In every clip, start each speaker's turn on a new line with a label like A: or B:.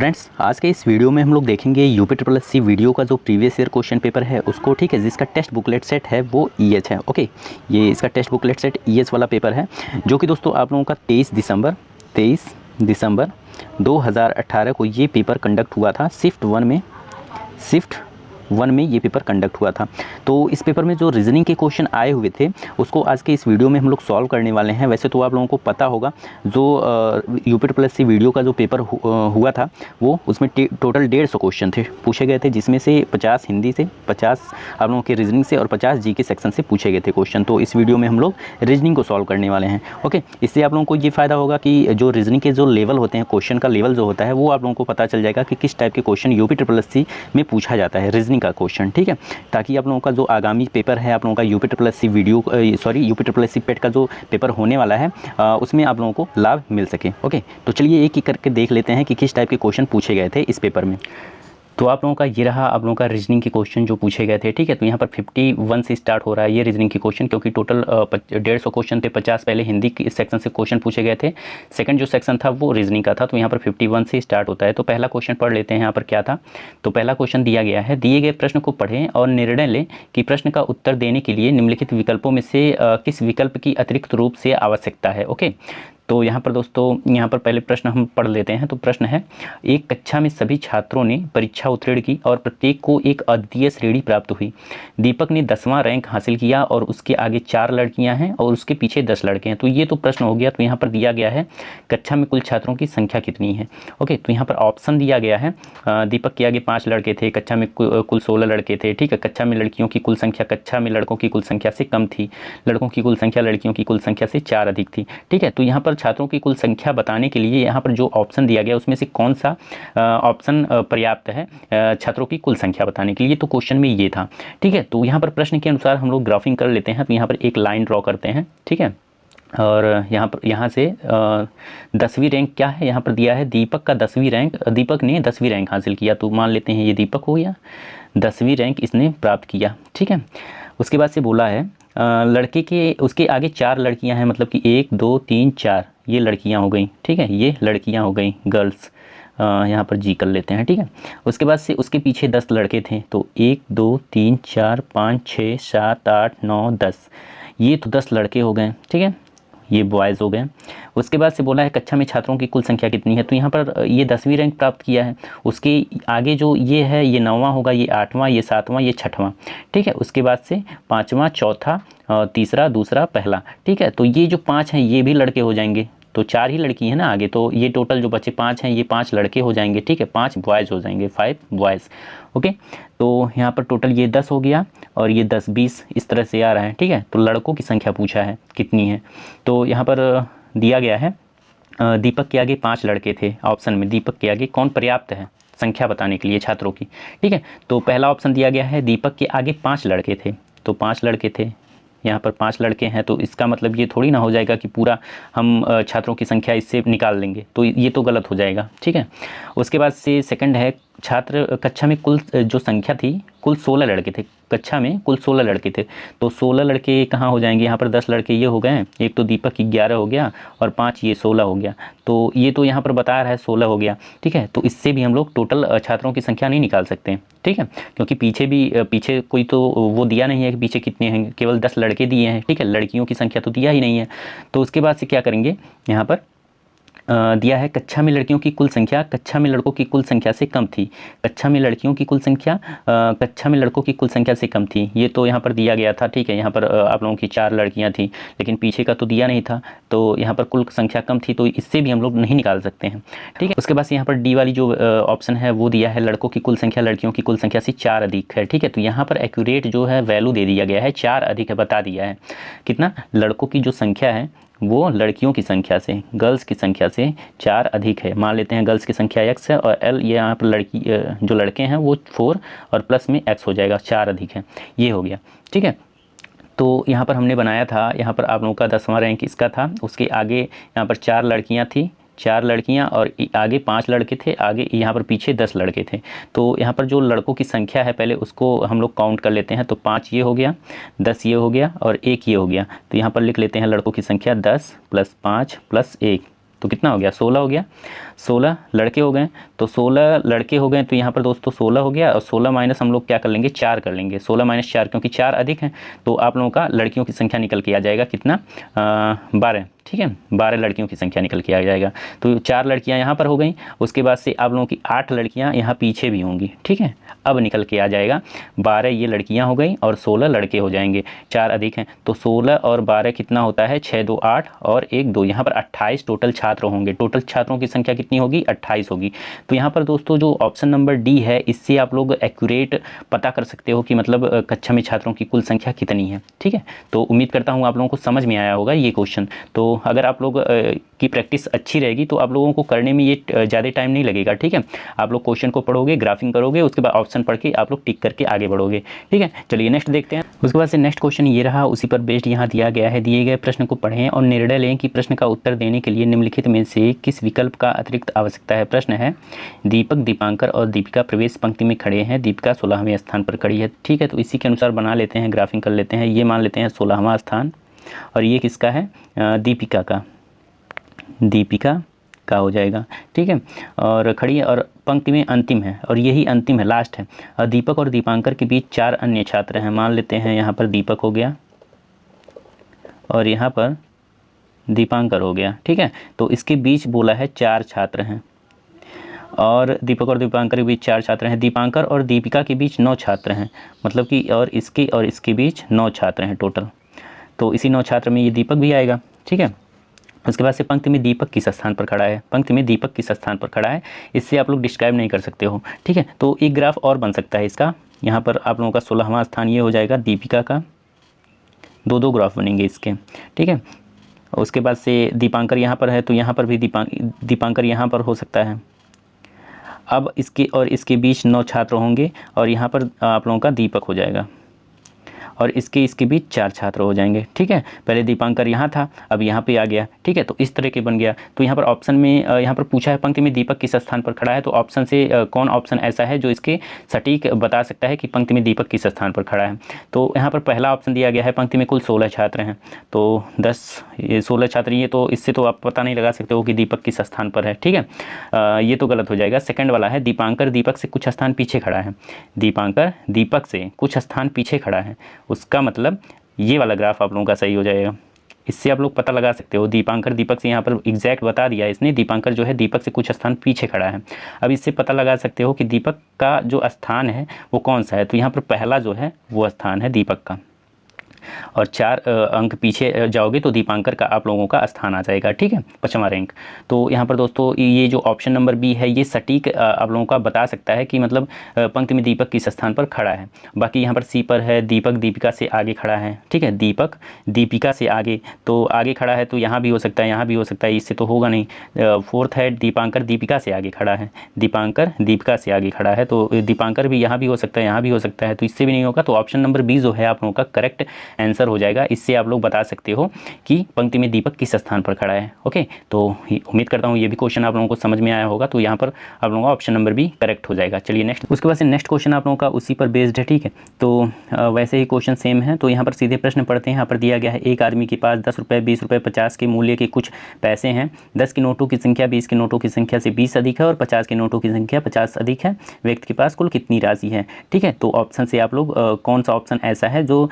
A: Friends, आज के इस वीडियो में हम लोग देखेंगे UP triple S C video का जो प्रीवियस ईयर क्वेश्चन पेपर है उसको, ठीक है, जिसका टेक्स्ट बुकलेट सेट है वो ईएच है। ओके, ये इसका टेक्स्ट बुकलेट सेट ईएच वाला पेपर है जो कि दोस्तों आप लोगों का 23 दिसंबर 2018 को ये पेपर कंडक्ट हुआ था। शिफ्ट वन में ये पेपर कंडक्ट हुआ था। तो इस पेपर में जो रीजनिंग के क्वेश्चन आए हुए थे उसको आज के इस वीडियो में हम लोग सॉल्व करने वाले हैं। वैसे तो आप लोगों को पता होगा जो UP triple S C video का जो पेपर हुआ था वो उसमें टोटल 150 क्वेश्चन थे पूछे गए थे, जिसमें से 50 हिंदी से, 50 आप लोगों के रीजनिंग से और 50 जी के सेक्शन से पूछे गए थे क्वेश्चन। तो इस वीडियो में हम लोग रीजनिंग को सॉल्व करने वाले हैं। ओके, इससे आप लोगों को ये फ़ायदा होगा कि जो रीजनिंग के जो लेवल होते हैं, क्वेश्चन का लेवल जो होता है वो आप लोगों को पता चल जाएगा कि किस टाइप के question UP triple S C में पूछा जाता है, रीजनिंग का क्वेश्चन, ठीक है, ताकि आप लोगों का जो आगामी पेपर है, आप लोगों का UP triple S C UP triple S C PET का जो पेपर होने वाला है उसमें आप लोगों को लाभ मिल सके। ओके, तो चलिए एक एक करके देख लेते हैं कि किस टाइप के क्वेश्चन पूछे गए थे इस पेपर में। तो आप लोगों का ये रहा आप लोगों का रीजनिंग के क्वेश्चन जो पूछे गए थे, ठीक है। तो यहाँ पर 51 से स्टार्ट हो रहा है ये रीजनिंग के क्वेश्चन, क्योंकि टोटल 150 क्वेश्चन थे। 50 पहले हिंदी के सेक्शन से क्वेश्चन पूछे गए थे, सेकंड जो सेक्शन था वो रीजनिंग का था। तो यहाँ पर 51 से स्टार्ट होता है। तो पहला क्वेश्चन पढ़ लेते हैं। यहाँ पर क्या था, तो पहला क्वेश्चन दिया गया है, दिए गए प्रश्न को पढ़ें और निर्णय लें कि प्रश्न का उत्तर देने के लिए निम्नलिखित विकल्पों में से किस विकल्प की अतिरिक्त रूप से आवश्यकता है। ओके, तो यहाँ पर दोस्तों, यहाँ पर पहले प्रश्न हम पढ़ लेते हैं। तो प्रश्न है, एक कक्षा में सभी छात्रों ने परीक्षा उत्तीर्ण की और प्रत्येक को एक अद्वितीय श्रेणी प्राप्त हुई। दीपक ने 10वां रैंक हासिल किया और उसके आगे 4 लड़कियां हैं और उसके पीछे 10 लड़के हैं। तो ये तो प्रश्न हो गया। तो यहाँ पर दिया गया है कक्षा में कुल छात्रों की संख्या कितनी है। ओके, तो यहाँ पर ऑप्शन दिया गया है, दीपक के आगे 5 लड़के थे, कक्षा में कुल 16 लड़के थे, ठीक है। कक्षा में लड़कियों की कुल संख्या कक्षा में लड़कों की कुल संख्या से कम थी, लड़कों की कुल संख्या लड़कियों की कुल संख्या से 4 अधिक थी, ठीक है। तो यहाँ पर छात्रों की कुल संख्या बताने के लिए यहाँ पर जो ऑप्शन दिया गया उसमें से कौन सा ऑप्शन पर्याप्त है छात्रों की कुल संख्या बताने के लिए। तो क्वेश्चन में ये था, ठीक है। तो यहाँ पर प्रश्न के अनुसार हम लोग ग्राफिंग कर लेते हैं। तो यहाँ पर एक लाइन ड्रॉ करते हैं, ठीक है। और यहाँ से 10वीं रैंक क्या है, यहाँ पर दिया है दीपक का 10वीं रैंक, दीपक ने 10वीं रैंक हासिल किया। तो मान लेते हैं ये दीपक हो गया, 10वीं रैंक इसने प्राप्त किया, ठीक है। उसके बाद से बोला है लड़के के उसके आगे 4 लड़कियां हैं, मतलब कि 1 2 3 4 ये लड़कियां हो गई, ठीक है, ये लड़कियां हो गई, गर्ल्स। यहाँ पर जी कर लेते हैं, ठीक है। उसके बाद से उसके पीछे 10 लड़के थे। तो 1 2 3 4 5 6 7 8 9 10, ये तो 10 लड़के हो गए, ठीक है, ये बॉयज़ हो गए। उसके बाद से बोला है कक्षा में छात्रों की कुल संख्या कितनी है। तो यहाँ पर ये 10वीं रैंक प्राप्त किया है, उसके आगे जो ये है ये 9वां होगा, ये 8वां, ये 7वां, ये 6वां, ठीक है। उसके बाद से 5वां, चौथा, तीसरा, दूसरा, पहला, ठीक है। तो ये जो 5 हैं ये भी लड़के हो जाएंगे। तो 4 ही लड़की है ना आगे, तो ये टोटल जो बचे 5 हैं ये 5 लड़के हो जाएंगे, ठीक है। 5 बॉयज़ हो जाएंगे, 5 बॉयज़। ओके, तो यहाँ पर टोटल ये 10 हो गया और ये 10 20 इस तरह से आ रहा है, ठीक है। तो लड़कों की संख्या पूछा है कितनी है। तो यहाँ पर दिया गया है दीपक के आगे 5 लड़के थे। ऑप्शन में दीपक के आगे कौन पर्याप्त है संख्या बताने के लिए छात्रों की, ठीक है। तो पहला ऑप्शन दिया गया है दीपक के आगे 5 लड़के थे। तो 5 लड़के थे, यहाँ पर 5 लड़के हैं। तो इसका मतलब ये थोड़ी ना हो जाएगा कि पूरा हम छात्रों की संख्या इससे निकाल लेंगे, तो ये तो गलत हो जाएगा, ठीक है। उसके बाद से सेकंड है छात्र कक्षा में कुल जो संख्या थी कुल 16 लड़के थे, कक्षा में कुल 16 लड़के थे। तो 16 लड़के कहाँ हो जाएंगे, यहाँ पर 10 लड़के ये हो गए, एक तो दीपक की 11 हो गया और 5 ये 16 हो गया। तो ये तो यहाँ पर बता रहा है 16 हो गया, ठीक है। तो इससे भी हम लोग टोटल छात्रों की संख्या नहीं निकाल सकते, ठीक है, क्योंकि पीछे कोई तो वो दिया नहीं है कि पीछे कितने हैं, केवल 10 लड़के दिए हैं, ठीक है। लड़कियों की संख्या तो दिया ही नहीं है। तो उसके बाद से क्या करेंगे, यहाँ पर दिया है कक्षा में लड़कियों की कुल संख्या कक्षा में लड़कों की कुल संख्या से कम थी। कक्षा में लड़कियों की कुल संख्या कक्षा में लड़कों की कुल संख्या से कम थी, ये तो यहाँ पर दिया गया था, ठीक है। यहाँ पर आप लोगों की 4 लड़कियाँ थी, लेकिन पीछे का तो दिया नहीं था। तो यहाँ पर कुल संख्या कम थी, तो इससे भी हम लोग नहीं निकाल सकते हैं, ठीक है। उसके बाद से यहाँ पर डी वाली जो ऑप्शन है वो दिया है लड़कों की कुल संख्या लड़कियों की कुल संख्या से 4 अधिक है, ठीक है। तो यहाँ पर एक्यूरेट जो है वैल्यू दे दिया गया है, 4 अधिक है, बता दिया है कितना, लड़कों की जो संख्या है वो लड़कियों की संख्या से, गर्ल्स की संख्या से 4 अधिक है। मान लेते हैं गर्ल्स की संख्या x है और l, ये यहाँ पर जो लड़के हैं वो 4 और प्लस में x हो जाएगा, 4 अधिक है, ये हो गया, ठीक है। तो यहाँ पर हमने बनाया था, यहाँ पर आप लोगों का 10वां रैंक इसका था, उसके आगे यहाँ पर 4 लड़कियाँ थी, 4 लड़कियां और आगे 5 लड़के थे, आगे यहाँ पर पीछे 10 लड़के थे। तो यहाँ पर जो लड़कों की संख्या है पहले उसको हम लोग काउंट कर लेते हैं। तो 5 ये हो गया, 10 ये हो गया और 1 ये हो गया। तो यहाँ पर लिख लेते हैं लड़कों की संख्या 10 + 5 + 1, तो कितना हो गया, 16 हो गया। 16 लड़के हो गए, तो 16 लड़के हो गए, तो यहाँ पर दोस्तों 16 हो गया, और 16 माइनस हम लोग क्या कर लेंगे, 4 कर लेंगे, 16 माइनस 4, क्योंकि 4 अधिक है, तो आप लोगों का लड़कियों की संख्या निकल के आ जाएगा कितना, 12, ठीक है, 12 लड़कियों की संख्या निकल के आ जाएगा। तो 4 लड़कियां यहाँ पर हो गई, उसके बाद से आप लोगों की 8 लड़कियां यहाँ पीछे भी होंगी, ठीक है। अब निकल के आ जाएगा 12 ये लड़कियां हो गई और 16 लड़के हो जाएंगे, 4 अधिक हैं, तो 16 और 12 कितना होता है, 6 2 8 और 1 2, यहाँ पर 28 टोटल छात्र होंगे। टोटल छात्रों की संख्या कितनी होगी, 28 होगी। तो यहाँ पर दोस्तों जो ऑप्शन नंबर डी है, इससे आप लोग एक्यूरेट पता कर सकते हो कि मतलब कक्षा में छात्रों की कुल संख्या कितनी है, ठीक है। तो उम्मीद करता हूँ आप लोगों को समझ में आया होगा ये क्वेश्चन। तो अगर आप लोग की प्रैक्टिस अच्छी रहेगी तो आप लोगों को करने में ये ज़्यादा टाइम नहीं लगेगा, ठीक है। आप लोग क्वेश्चन को पढ़ोगे, ग्राफिंग करोगे, उसके बाद ऑप्शन पढ़ के आप लोग टिक करके आगे बढ़ोगे, ठीक है। चलिए नेक्स्ट देखते हैं। उसके बाद से नेक्स्ट क्वेश्चन ये रहा, उसी पर बेस्ड यहाँ दिया गया है, दिए गए प्रश्न को पढ़ें और निर्णय लें कि प्रश्न का उत्तर देने के लिए निम्नलिखित में से किस विकल्प का अतिरिक्त आवश्यकता है। प्रश्न है, दीपक, दीपांकर और दीपिका प्रवेश पंक्ति में खड़े हैं, दीपिका 16वें स्थान पर खड़ी है, ठीक है। तो इसी के अनुसार बना लेते हैं, ग्राफिंग कर लेते हैं। ये मान लेते हैं 16वां स्थान, और ये किसका है, दीपिका का, दीपिका का हो जाएगा, ठीक है। और खड़ी है और पंक्ति में अंतिम है, और यही अंतिम है, लास्ट है। और दीपक और दीपांकर के बीच 4 अन्य छात्र हैं, मान लेते हैं यहाँ पर दीपक हो गया और यहाँ पर दीपांकर हो गया, ठीक है। तो इसके बीच बोला है 4 छात्र हैं, और दीपक और दीपांकर के बीच 4 छात्र हैं। दीपांकर और दीपिका के बीच 9 छात्र हैं, मतलब कि और इसके बीच 9 छात्र हैं टोटल। तो इसी 9 छात्र में ये दीपक भी आएगा, ठीक है। उसके बाद से पंक्ति में दीपक किस स्थान पर खड़ा है, पंक्ति में दीपक किस स्थान पर खड़ा है, इससे आप लोग डिस्क्राइब नहीं कर सकते हो, ठीक है। तो एक ग्राफ और बन सकता है इसका, यहाँ पर आप लोगों का 16वां स्थान ये हो जाएगा दीपिका का, 2 ग्राफ बनेंगे इसके, ठीक है। उसके बाद से दीपांकर यहाँ पर है, तो यहाँ पर भी दीपांकर यहाँ पर हो सकता है। अब इसके और इसके बीच 9 छात्र होंगे, और यहाँ पर आप लोगों का दीपक हो जाएगा, और इसके बीच 4 छात्र हो जाएंगे, ठीक है। पहले दीपांकर यहाँ था, अब यहाँ पे आ गया, ठीक है। तो इस तरह के बन गया। तो यहाँ पर ऑप्शन में यहाँ पर पूछा है पंक्ति में दीपक किस स्थान पर खड़ा है, तो ऑप्शन से कौन ऑप्शन ऐसा है जो इसके सटीक बता सकता है कि पंक्ति में दीपक किस स्थान पर खड़ा है। तो यहाँ पर पहला ऑप्शन दिया गया है, पंक्ति में कुल 16 छात्र हैं, तो 16 छात्र, ये तो इससे तो आप पता नहीं लगा सकते हो कि दीपक किस स्थान पर है, ठीक है। ये तो गलत हो जाएगा। सेकंड वाला है, दीपांकर दीपक से कुछ स्थान पीछे खड़ा है, दीपांकर दीपक से कुछ स्थान पीछे खड़ा है, उसका मतलब ये वाला ग्राफ आप लोगों का सही हो जाएगा। इससे आप लोग पता लगा सकते हो, दीपांकर दीपक से यहाँ पर एग्जैक्ट बता दिया है इसने, दीपांकर जो है दीपक से कुछ स्थान पीछे खड़ा है। अब इससे पता लगा सकते हो कि दीपक का जो स्थान है वो कौन सा है, तो यहाँ पर पहला जो है वो स्थान है दीपक का, और 4 अंक पीछे जाओगे तो दीपांकर का आप लोगों का स्थान आ जाएगा, ठीक है, 5वां रैंक। तो यहाँ पर दोस्तों ये जो ऑप्शन नंबर बी है ये सटीक आप लोगों का बता सकता है कि मतलब पंक्ति में दीपक किस स्थान पर खड़ा है। बाकी यहाँ पर सी पर है, दीपक दीपिका से आगे खड़ा है, ठीक है, दीपक दीपिका से आगे, तो आगे खड़ा है, तो यहाँ भी हो सकता है, यहाँ भी हो सकता है, इससे तो होगा नहीं। फोर्थ है, दीपांकर दीपिका से आगे खड़ा है, दीपांकर दीपिका से आगे खड़ा है, तो दीपांकर भी यहाँ भी हो सकता है, यहाँ भी हो सकता है, तो इससे भी नहीं होगा। तो ऑप्शन नंबर बी जो है आप लोगों का करेक्ट आंसर हो जाएगा। इससे आप लोग बता सकते हो कि पंक्ति में दीपक किस स्थान पर खड़ा है। ओके, तो उम्मीद करता हूँ ये भी क्वेश्चन आप लोगों को समझ में आया होगा। तो यहाँ पर आप लोगों का ऑप्शन नंबर बी करेक्ट हो जाएगा। चलिए नेक्स्ट, उसके बाद से नेक्स्ट क्वेश्चन आप लोगों का उसी पर बेस्ड है, ठीक है। तो वैसे ही क्वेश्चन सेम है, तो यहाँ पर सीधे प्रश्न पढ़ते हैं। यहाँ पर दिया गया है, एक आदमी के पास 10 रुपये, 20 रुपये, 50 के मूल्य के कुछ पैसे हैं। 10 के नोटों की संख्या 20 के नोटों की संख्या से 20 अधिक है और 50 के नोटों की संख्या 50 अधिक है। व्यक्ति के पास कुल कितनी राशि है, ठीक है। तो ऑप्शन से आप लोग कौन सा ऑप्शन ऐसा है जो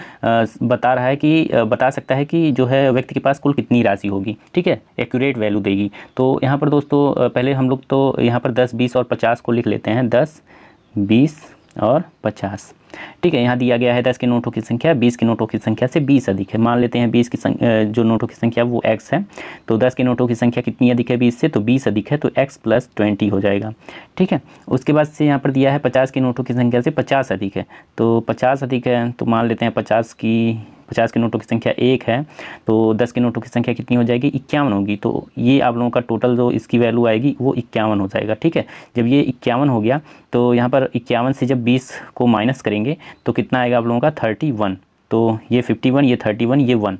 A: बता रहा है कि बता सकता है कि जो है व्यक्ति के पास कुल कितनी राशि होगी, ठीक है, एक्यूरेट वैल्यू देगी। तो यहाँ पर दोस्तों पहले हम लोग तो यहाँ पर 10, 20 और 50 को लिख लेते हैं। 10, 20 और 50, ठीक है। यहाँ दिया गया है 10 के नोटों की संख्या 20 के नोटों की संख्या से 20 अधिक है। मान लेते हैं 20 की जो नोटों की संख्या वो x है, तो 10 के नोटों की संख्या कितनी अधिक है 20 से, तो 20 अधिक है, तो x + 20 हो जाएगा, ठीक है। उसके बाद से यहाँ पर दिया है 50 के नोटों की संख्या से 50 अधिक है, तो 50 अधिक है, तो मान लेते हैं 50 के नोटों की संख्या 1 है, तो 10 के नोटों की संख्या कितनी हो जाएगी 51 होगी। तो ये आप लोगों का टोटल जो इसकी वैल्यू आएगी वो 51 हो जाएगा, ठीक है। जब ये 51 हो गया तो यहाँ पर 51 से जब 20 को माइनस करेंगे तो कितना आएगा आप लोगों का 31। तो ये 51, ये 31, ये 1,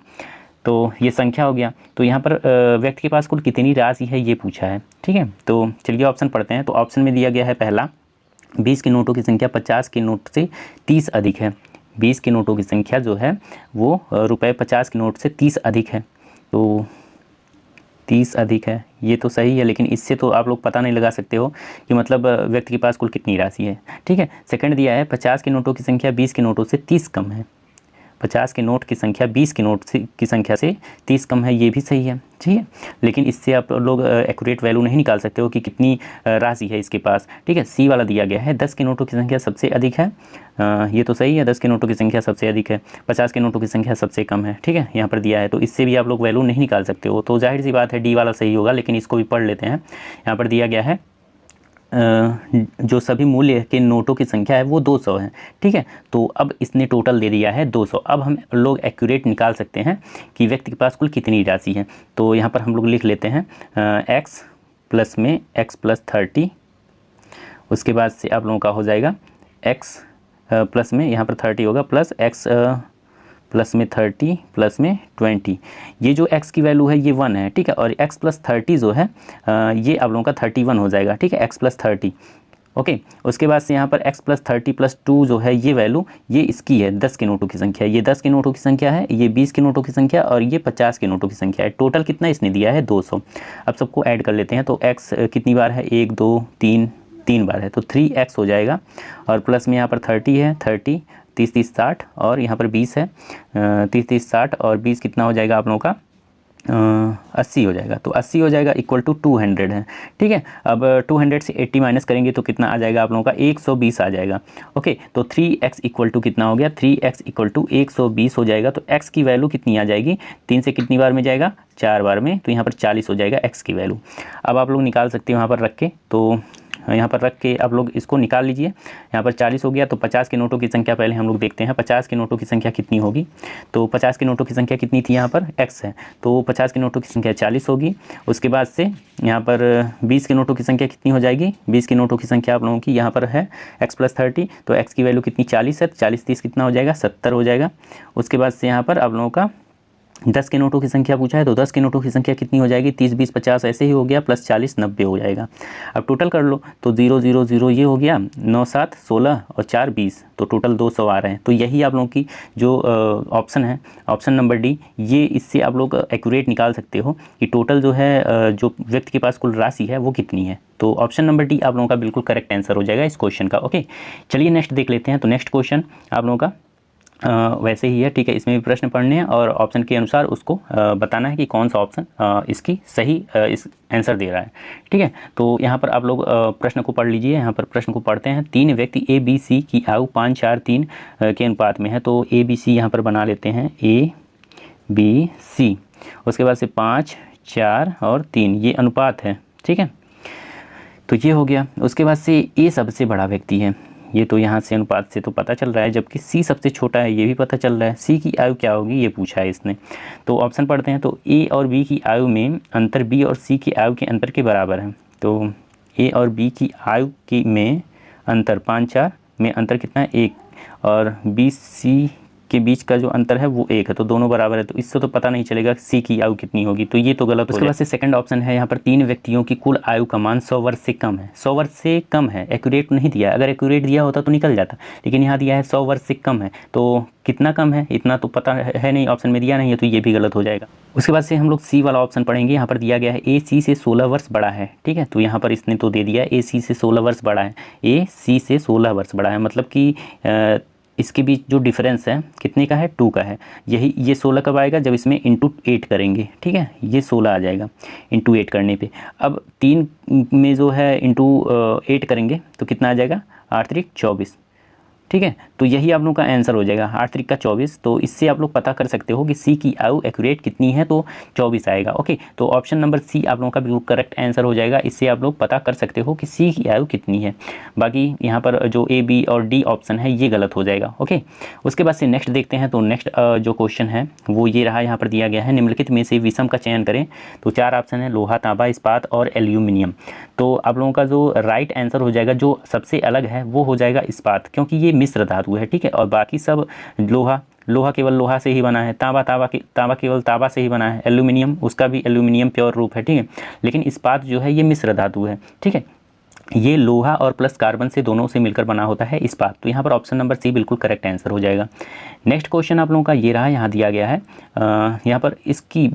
A: तो ये संख्या हो गया। तो यहाँ पर व्यक्ति के पास कुल कितनी राशि है ये पूछा है, ठीक है। तो चलिए ऑप्शन पढ़ते हैं। तो ऑप्शन में दिया गया है पहला, 20 के नोटों की संख्या 50 के नोट से 30 अधिक है। 20 के नोटों की संख्या जो है वो रुपये 50 के नोट से 30 अधिक है, तो 30 अधिक है, ये तो सही है, लेकिन इससे तो आप लोग पता नहीं लगा सकते हो कि मतलब व्यक्ति के पास कुल कितनी राशि है। ठीक है, सेकंड दिया है 50 के नोटों की संख्या 20 के नोटों से 30 कम है। 50 के नोट की संख्या 20 के नोट की संख्या से 30 कम है, ये भी सही है। ठीक है, लेकिन इससे आप लोग एक्यूरेट वैल्यू नहीं निकाल सकते हो कि कितनी राशि है इसके पास। ठीक है, सी वाला दिया गया है 10 के नोटों की संख्या सबसे अधिक है, ये तो सही है, 10 के नोटों की संख्या सबसे अधिक है, 50 के नोटों की संख्या सबसे कम है। ठीक है, यहाँ पर दिया है, तो इससे भी आप लोग वैल्यू नहीं निकाल सकते हो, तो जाहिर सी बात है डी वाला सही होगा, लेकिन इसको भी पढ़ लेते हैं। यहाँ पर दिया गया है जो सभी मूल्य के नोटों की संख्या है वो 200 है। ठीक है, तो अब इसने टोटल दे दिया है 200। अब हम लोग एक्यूरेट निकाल सकते हैं कि व्यक्ति के पास कुल कितनी राशि है। तो यहाँ पर हम लोग लिख लेते हैं x प्लस में x प्लस 30, उसके बाद से आप लोगों का हो जाएगा x प्लस में यहाँ पर 30 होगा प्लस x प्लस में 30 प्लस में 20। ये जो x की वैल्यू है ये 1 है। ठीक है, और x प्लस 30 जो है ये आप लोगों का 31 हो जाएगा। ठीक है, x प्लस 30। ओके, उसके बाद से यहाँ पर x प्लस 30 प्लस 2 जो है ये वैल्यू ये इसकी है 10 के नोटों की संख्या। ये 10 के नोटों की संख्या है, ये 20 के नोटों की संख्या और ये 50 के नोटों की संख्या है। टोटल कितना इसने दिया है 200। अब सबको ऐड कर लेते हैं, तो x कितनी बार है 1 2 3 बार है, तो 3x हो जाएगा। और प्लस में यहाँ पर 30 है, 30 30 30 60 और यहाँ पर 20 है, 30 30 60 और 20 कितना हो जाएगा आप लोगों का 80 हो जाएगा। तो 80 हो जाएगा इक्वल टू 200 है। ठीक है, अब 200 से 80 माइनस करेंगे तो कितना आ जाएगा आप लोगों का 120 आ जाएगा। ओके, तो 3x इक्वल टू कितना हो गया 3x इक्वल टू 120 हो जाएगा। तो x की वैल्यू कितनी आ जाएगी 3 से कितनी बार में जाएगा 4 बार में, तो यहाँ पर 40 हो जाएगा x की वैल्यू। अब आप लोग निकाल सकते हो यहाँ पर रख के, तो यहाँ पर रख के आप लोग इसको निकाल लीजिए। यहाँ पर 40 हो गया, तो 50 के नोटों की संख्या पहले हम लोग देखते हैं 50 के नोटों की संख्या कितनी होगी। तो 50 के नोटों की संख्या कितनी थी, यहाँ पर x है, तो 50 के नोटों की संख्या 40 होगी। उसके बाद से यहाँ पर 20 के नोटों की संख्या कितनी हो जाएगी, 20 के नोटों की संख्या आप लोगों की यहाँ पर है x प्लस 30, तो x की वैल्यू कितनी 40 है, 40 30 कितना हो जाएगा 70 हो जाएगा। उसके बाद से यहाँ पर आप लोगों का 10 के नोटों की संख्या पूछा है, तो 10 के नोटों की संख्या कितनी हो जाएगी 30 20 50 ऐसे ही हो गया, प्लस 40 90 हो जाएगा। अब टोटल कर लो, तो 0 0 0 ये हो गया, 9 7 16 और 4 20, तो टोटल 200 आ रहे हैं। तो यही आप लोगों की जो ऑप्शन है, ऑप्शन नंबर डी, ये इससे आप लोग एक्यूरेट निकाल सकते हो कि टोटल जो है जो व्यक्ति के पास कुल राशि है वो कितनी है। तो ऑप्शन नंबर डी आप लोगों का बिल्कुल करेक्ट आंसर हो जाएगा इस क्वेश्चन का। ओके, चलिए नेक्स्ट देख लेते हैं। तो नेक्स्ट क्वेश्चन आप लोगों का वैसे ही है। ठीक है, इसमें भी प्रश्न पढ़ने हैं और ऑप्शन के अनुसार उसको बताना है कि कौन सा ऑप्शन इसकी सही इस आंसर दे रहा है। ठीक है, तो यहाँ पर आप लोग प्रश्न को पढ़ लीजिए। यहाँ पर प्रश्न को पढ़ते हैं। 3 व्यक्ति ए बी सी की आयु 5 4 3 के अनुपात में है। तो ए बी सी यहाँ पर बना लेते हैं, ए बी सी, उसके बाद से 5 4 और 3 ये अनुपात है। ठीक है, तो ये हो गया। उसके बाद से ए सबसे बड़ा व्यक्ति है, ये तो यहाँ से अनुपात से तो पता चल रहा है, जबकि सी सबसे छोटा है ये भी पता चल रहा है। सी की आयु क्या होगी ये पूछा है इसने। तो ऑप्शन पढ़ते हैं। तो ए और बी की आयु में अंतर बी और सी की आयु के अंतर के बराबर है। तो ए और बी की आयु की में अंतर 5 4 में अंतर कितना है 1, और बी सी के बीच का जो अंतर है वो 1 है, तो दोनों बराबर है। तो इससे तो पता नहीं चलेगा सी की आयु कितनी होगी, तो ये तो गलत। उसके बाद से सेकंड ऑप्शन है, यहाँ पर 3 व्यक्तियों की कुल आयु का मान 100 वर्ष से कम है। 100 वर्ष से कम है, एक्यूरेट नहीं दिया। अगर एक्यूरेट दिया होता तो निकल जाता, लेकिन यहाँ दिया है 100 वर्ष से कम है। तो कितना कम है इतना तो पता है नहीं, ऑप्शन में दिया नहीं है, तो ये भी गलत हो जाएगा। उसके बाद से हम लोग सी वाला ऑप्शन पढ़ेंगे। यहाँ पर दिया गया है ए सी से 16 वर्ष बड़ा है। ठीक है, तो यहाँ पर इसने तो दे दिया है ए सी से 16 वर्ष बड़ा है, ए सी से 16 वर्ष बड़ा है, मतलब कि इसके बीच जो डिफरेंस है कितने का है 2 का है। यही ये 16 कब आएगा जब इसमें इंटू 8 करेंगे। ठीक है, ये 16 आ जाएगा इंटू 8 करने पे। अब 3 में जो है इंटू 8 करेंगे तो कितना आ जाएगा 8 3 24। ठीक है, तो यही आप लोगों का आंसर हो जाएगा 8 3 का 24। तो इससे आप लोग पता कर सकते हो कि सी की आयु एक्यूरेट कितनी है, तो 24 आएगा। ओके, तो ऑप्शन नंबर सी आप लोगों का बिल्कुल करेक्ट आंसर हो जाएगा। इससे आप लोग पता कर सकते हो कि सी की आयु कितनी है। बाकी यहाँ पर जो ए बी और डी ऑप्शन है ये गलत हो जाएगा। ओके, उसके बाद से नेक्स्ट देखते हैं। तो नेक्स्ट जो क्वेश्चन है वो ये रहा, यहाँ पर दिया गया है निम्नलिखित में से विषम का चयन करें। तो 4 ऑप्शन है, लोहा तांबा इस्पात और एल्यूमिनियम। तो आप लोगों का जो राइट आंसर हो जाएगा, जो सबसे अलग है वो हो जाएगा इस्पात, क्योंकि ये मिश्र धातु है। ठीक है, और बाकी सब लोहा केवल लोहा से ही बना है, तांबा केवल तांबा से ही बना है, एल्यूमिनियम उसका भी एल्यूमिनियम प्योर रूप है। ठीक है, लेकिन इस्पात जो है ये मिश्र धातु है। ठीक है, ये लोहा और प्लस कार्बन से दोनों से मिलकर बना होता है इस्पात। तो यहाँ पर ऑप्शन नंबर सी बिल्कुल करेक्ट आंसर हो जाएगा। नेक्स्ट क्वेश्चन आप लोगों का ये रहा, यहाँ दिया गया है यहाँ पर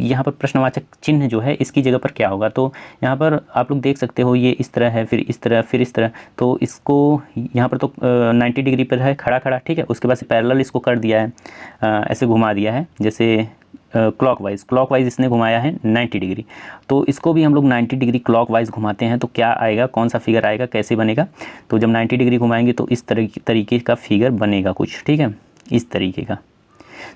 A: यहाँ पर प्रश्नवाचक चिन्ह जो है इसकी जगह पर क्या होगा। तो यहाँ पर आप लोग देख सकते हो ये इस तरह है, फिर इस तरह, फिर इस तरह। तो इसको यहाँ पर तो 90 डिग्री पर है खड़ा खड़ा, ठीक है। उसके बाद से पैरेलल इसको कर दिया है, ऐसे घुमा दिया है जैसे क्लॉकवाइज इसने घुमाया है 90 डिग्री। तो इसको भी हम लोग 90 डिग्री क्लॉकवाइज घुमाते हैं तो क्या आएगा, कौन सा फिगर आएगा, कैसे बनेगा। तो जब 90 डिग्री घुमाएंगे तो इस तरीके का फिगर बनेगा कुछ, ठीक है, इस तरीके का।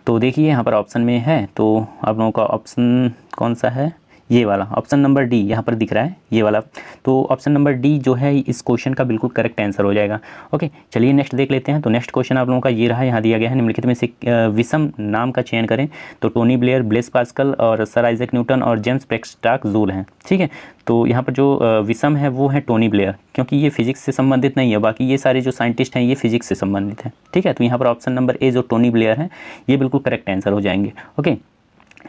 A: तो देखिए यहाँ पर ऑप्शन में है, तो आप लोगों का ऑप्शन कौन सा है, ये वाला ऑप्शन नंबर डी यहाँ पर दिख रहा है, ये वाला। तो ऑप्शन नंबर डी जो है इस क्वेश्चन का बिल्कुल करेक्ट आंसर हो जाएगा। ओके, चलिए नेक्स्ट देख लेते हैं। तो नेक्स्ट क्वेश्चन आप लोगों का ये रहा, यहाँ दिया गया है निम्नलिखित में से विषम नाम का चयन करें। तो टोनी ब्लेयर, ब्लेस पास्कल और सर आइजैक न्यूटन और जेम्स प्रेस्टाक जूल हैं, ठीक है। तो यहाँ पर जो विषम है वो है टोनी ब्लेयर, क्योंकि ये फिजिक्स से संबंधित नहीं है, बाकी ये सारे जो साइंटिस्ट हैं ये फिजिक्स से संबंधित हैं, ठीक है। तो यहाँ पर ऑप्शन नंबर ए जो टोनी ब्लेयर है ये बिल्कुल करेक्ट आंसर हो जाएंगे। ओके,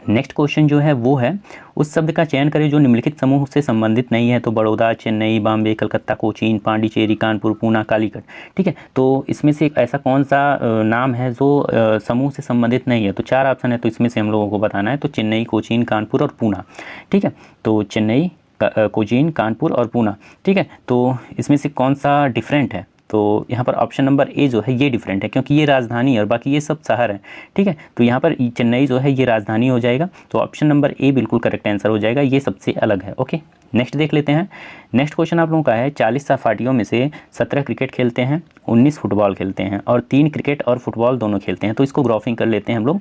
A: नेक्स्ट क्वेश्चन जो है वो है, उस शब्द का चयन करें जो निम्नलिखित समूह से संबंधित नहीं है। तो बड़ौदा, चेन्नई, बॉम्बे, कलकत्ता, कोचीन, पांडिचेरी, कानपुर, पूना, कालीकट, ठीक है। तो इसमें से एक ऐसा कौन सा नाम है जो समूह से संबंधित नहीं है। तो 4 ऑप्शन है, तो इसमें से हम लोगों को बताना है। तो चेन्नई, कोचीन, कानपुर और पूना, ठीक है। तो चेन्नई, कोचीन, कानपुर और पूना, ठीक है। तो इसमें से कौन सा डिफरेंट है। तो यहाँ पर ऑप्शन नंबर ए जो है ये डिफरेंट है, क्योंकि ये राजधानी है और बाकी ये सब शहर है, ठीक है। तो यहाँ पर चेन्नई जो है ये राजधानी हो जाएगा। तो ऑप्शन नंबर ए बिल्कुल करेक्ट आंसर हो जाएगा, ये सबसे अलग है। ओके, नेक्स्ट देख लेते हैं। नेक्स्ट क्वेश्चन आप लोगों का है, 40 सहपाठियों में से 17 क्रिकेट खेलते हैं, 19 फुटबॉल खेलते हैं और 3 क्रिकेट और फुटबॉल दोनों खेलते हैं। तो इसको ग्राफिंग कर लेते हैं हम लोग।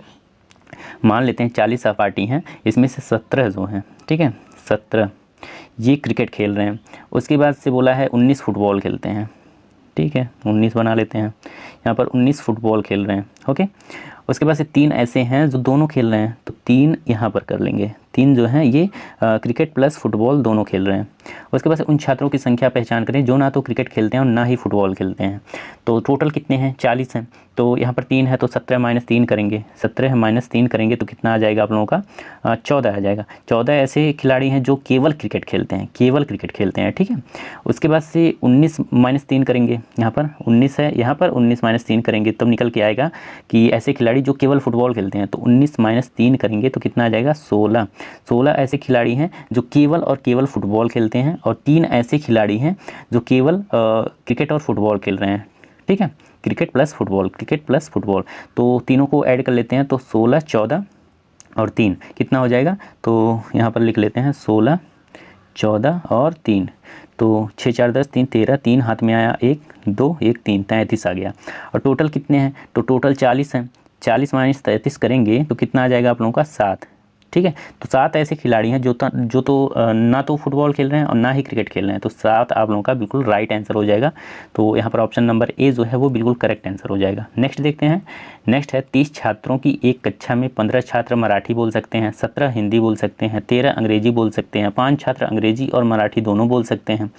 A: मान लेते हैं 40 सहपाठी हैं, इसमें से 17 जो हैं, ठीक है, 17 ये क्रिकेट खेल रहे हैं। उसके बाद से बोला है 19 फुटबॉल खेलते हैं, ठीक है, 19 बना लेते हैं। यहाँ पर 19 फुटबॉल खेल रहे हैं। ओके, उसके बाद से 3 ऐसे हैं जो दोनों खेल रहे हैं, तो 3 यहाँ पर कर लेंगे। 3 जो हैं ये क्रिकेट प्लस फुटबॉल दोनों खेल रहे हैं। उसके बाद से उन छात्रों की संख्या पहचान करें जो ना तो क्रिकेट खेलते हैं और ना ही फुटबॉल खेलते हैं। तो टोटल कितने हैं, 40 हैं। तो यहाँ पर 3 है तो 17 - 3 करेंगे, 17 - 3 करेंगे तो कितना आ जाएगा आप लोगों का, 14 आ जाएगा। 14 ऐसे खिलाड़ी हैं जो केवल क्रिकेट खेलते हैं, केवल क्रिकेट खेलते हैं, ठीक है। उसके बाद से 19 - 3 करेंगे, यहाँ पर 19 है, यहाँ पर 19 - 3 करेंगे तब निकल के आएगा कि ऐसे खिलाड़ी जो केवल फुटबॉल खेलते हैं। तो 19 - 3 करेंगे तो कितना आ जाएगा, 16। 16 ऐसे खिलाड़ी हैं जो केवल और केवल फुटबॉल खेलते हैं और 3 ऐसे खिलाड़ी हैं जो केवल क्रिकेट और फुटबॉल खेल रहे हैं, ठीक है। Cricket plus football, cricket plus football, तो तीनों को ऐड कर लेते हैं। तो 16, 14 और 3 कितना हो जाएगा। तो यहाँ पर लिख लेते हैं 16, 14 और 3। तो 6 4 10 3 13, 3 हाथ में आया, 1 2 1 3, 33 आ गया। और टोटल कितने हैं, तो टोटल 40 हैं। 40 - 33 करेंगे तो कितना आ जाएगा आप लोगों का, 7, ठीक है। तो 7 ऐसे खिलाड़ी हैं जो ना तो फुटबॉल खेल रहे हैं और ना ही क्रिकेट खेल रहे हैं। तो 7 आप लोगों का बिल्कुल राइट आंसर हो जाएगा। तो यहाँ पर ऑप्शन नंबर ए जो है वो बिल्कुल करेक्ट आंसर हो जाएगा। नेक्स्ट देखते हैं। नेक्स्ट है 30 छात्रों की एक कक्षा में 15 छात्र मराठी बोल सकते हैं, 17 हिंदी बोल सकते हैं, 13 अंग्रेजी बोल सकते हैं, 5 छात्र अंग्रेजी और मराठी दोनों बोल सकते हैं।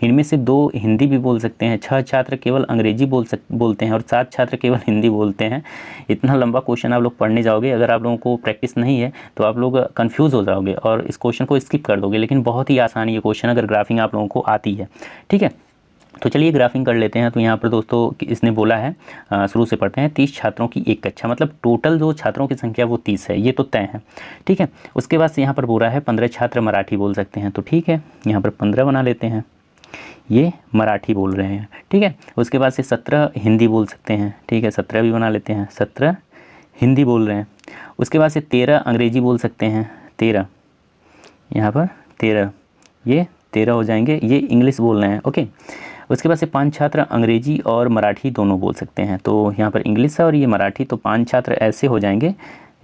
A: इनमें से 2 हिंदी भी बोल सकते हैं, 6 छात्र केवल अंग्रेजी बोलते हैं और 7 छात्र केवल हिंदी बोलते हैं। इतना लंबा क्वेश्चन आप लोग पढ़ने जाओगे, अगर आप लोगों को प्रैक्टिस नहीं है तो आप लोग कंफ्यूज हो जाओगे और इस क्वेश्चन को स्किप कर दोगे। लेकिन बहुत ही आसान है ये क्वेश्चन अगर ग्राफिंग आप लोगों को आती है, ठीक है। तो चलिए ग्राफिंग कर लेते हैं। तो यहाँ पर दोस्तों इसने बोला है, शुरू से पढ़ते हैं, 30 छात्रों की एक कक्षा, मतलब टोटल जो छात्रों की संख्या वो 30 है, ये तो तय है, ठीक है। उसके बाद से यहाँ पर बोला है 15 छात्र मराठी बोल सकते हैं, तो ठीक है, यहाँ पर 15 बना लेते हैं, ये मराठी बोल रहे हैं, ठीक है। उसके बाद से 17 हिंदी बोल सकते हैं, ठीक है, 17 भी बना लेते हैं, 17 हिंदी बोल रहे हैं। उसके बाद से 13 अंग्रेजी बोल सकते हैं, 13 यहाँ पर 13, ये 13 हो जाएंगे, ये इंग्लिश बोल रहे हैं, ओके। उसके बाद से 5 छात्र अंग्रेजी और मराठी दोनों बोल सकते हैं, तो यहाँ पर इंग्लिश है और ये मराठी, तो 5 छात्र ऐसे हो जाएंगे,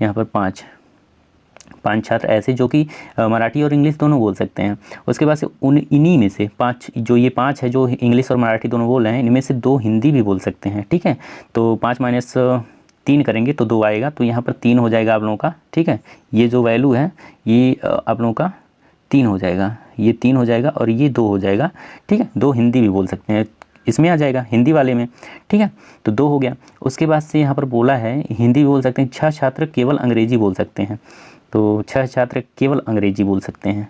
A: यहाँ पर 5 छात्र ऐसे जो कि मराठी और इंग्लिश दोनों बोल सकते हैं। उसके बाद से इन्हीं में से 5 जो ये 5 है जो इंग्लिश और मराठी दोनों बोल रहे हैं, इनमें से 2 हिंदी भी बोल सकते हैं, ठीक है। तो 5 - 3 करेंगे तो 2 आएगा, तो यहाँ पर 3 हो जाएगा आप लोगों का, ठीक है। ये जो वैल्यू है ये आप लोगों का 3 हो जाएगा, ये 3 हो जाएगा और ये 2 हो जाएगा, ठीक है। 2 हिंदी भी बोल सकते हैं, इसमें आ जाएगा हिंदी वाले में, ठीक है। तो 2 हो गया। उसके बाद से यहाँ पर बोला है हिंदी भी बोल सकते हैं, 6 छात्र केवल अंग्रेजी बोल सकते हैं, तो 6 छात्र केवल अंग्रेजी बोल सकते हैं।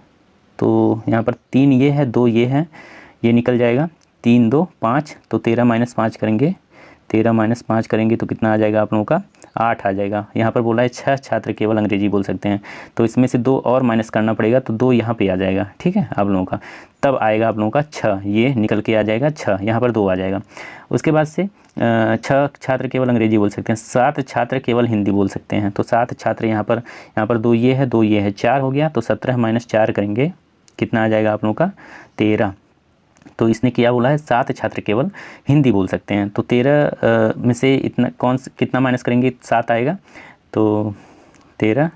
A: तो यहाँ पर 3 ये है, 2 ये है, ये निकल जाएगा, 3 2 5, तो 13 - 5 करेंगे, 13 - 5 करेंगे तो कितना आ जाएगा आप लोगों का, 8 आ जाएगा। यहाँ पर बोला है 6 छात्र केवल अंग्रेजी बोल सकते हैं, तो इसमें से 2 और माइनस करना पड़ेगा, तो 2 यहाँ पे आ जाएगा, ठीक है आप लोगों का। तब आएगा आप लोगों का 6, ये निकल के आ जाएगा 6, यहाँ पर 2 आ जाएगा। उसके बाद से 6 छात्र केवल अंग्रेजी बोल सकते हैं, 7 छात्र केवल हिंदी बोल सकते हैं, तो 7 छात्र यहाँ पर 2 ये है, 2 ये है, 4 हो गया। तो 17 - 4 करेंगे, कितना आ जाएगा आप लोगों का, 13। तो इसने क्या बोला है, 7 छात्र केवल हिंदी बोल सकते हैं, तो 13 में से इतना कितना माइनस करेंगे, 7 आएगा। तो 13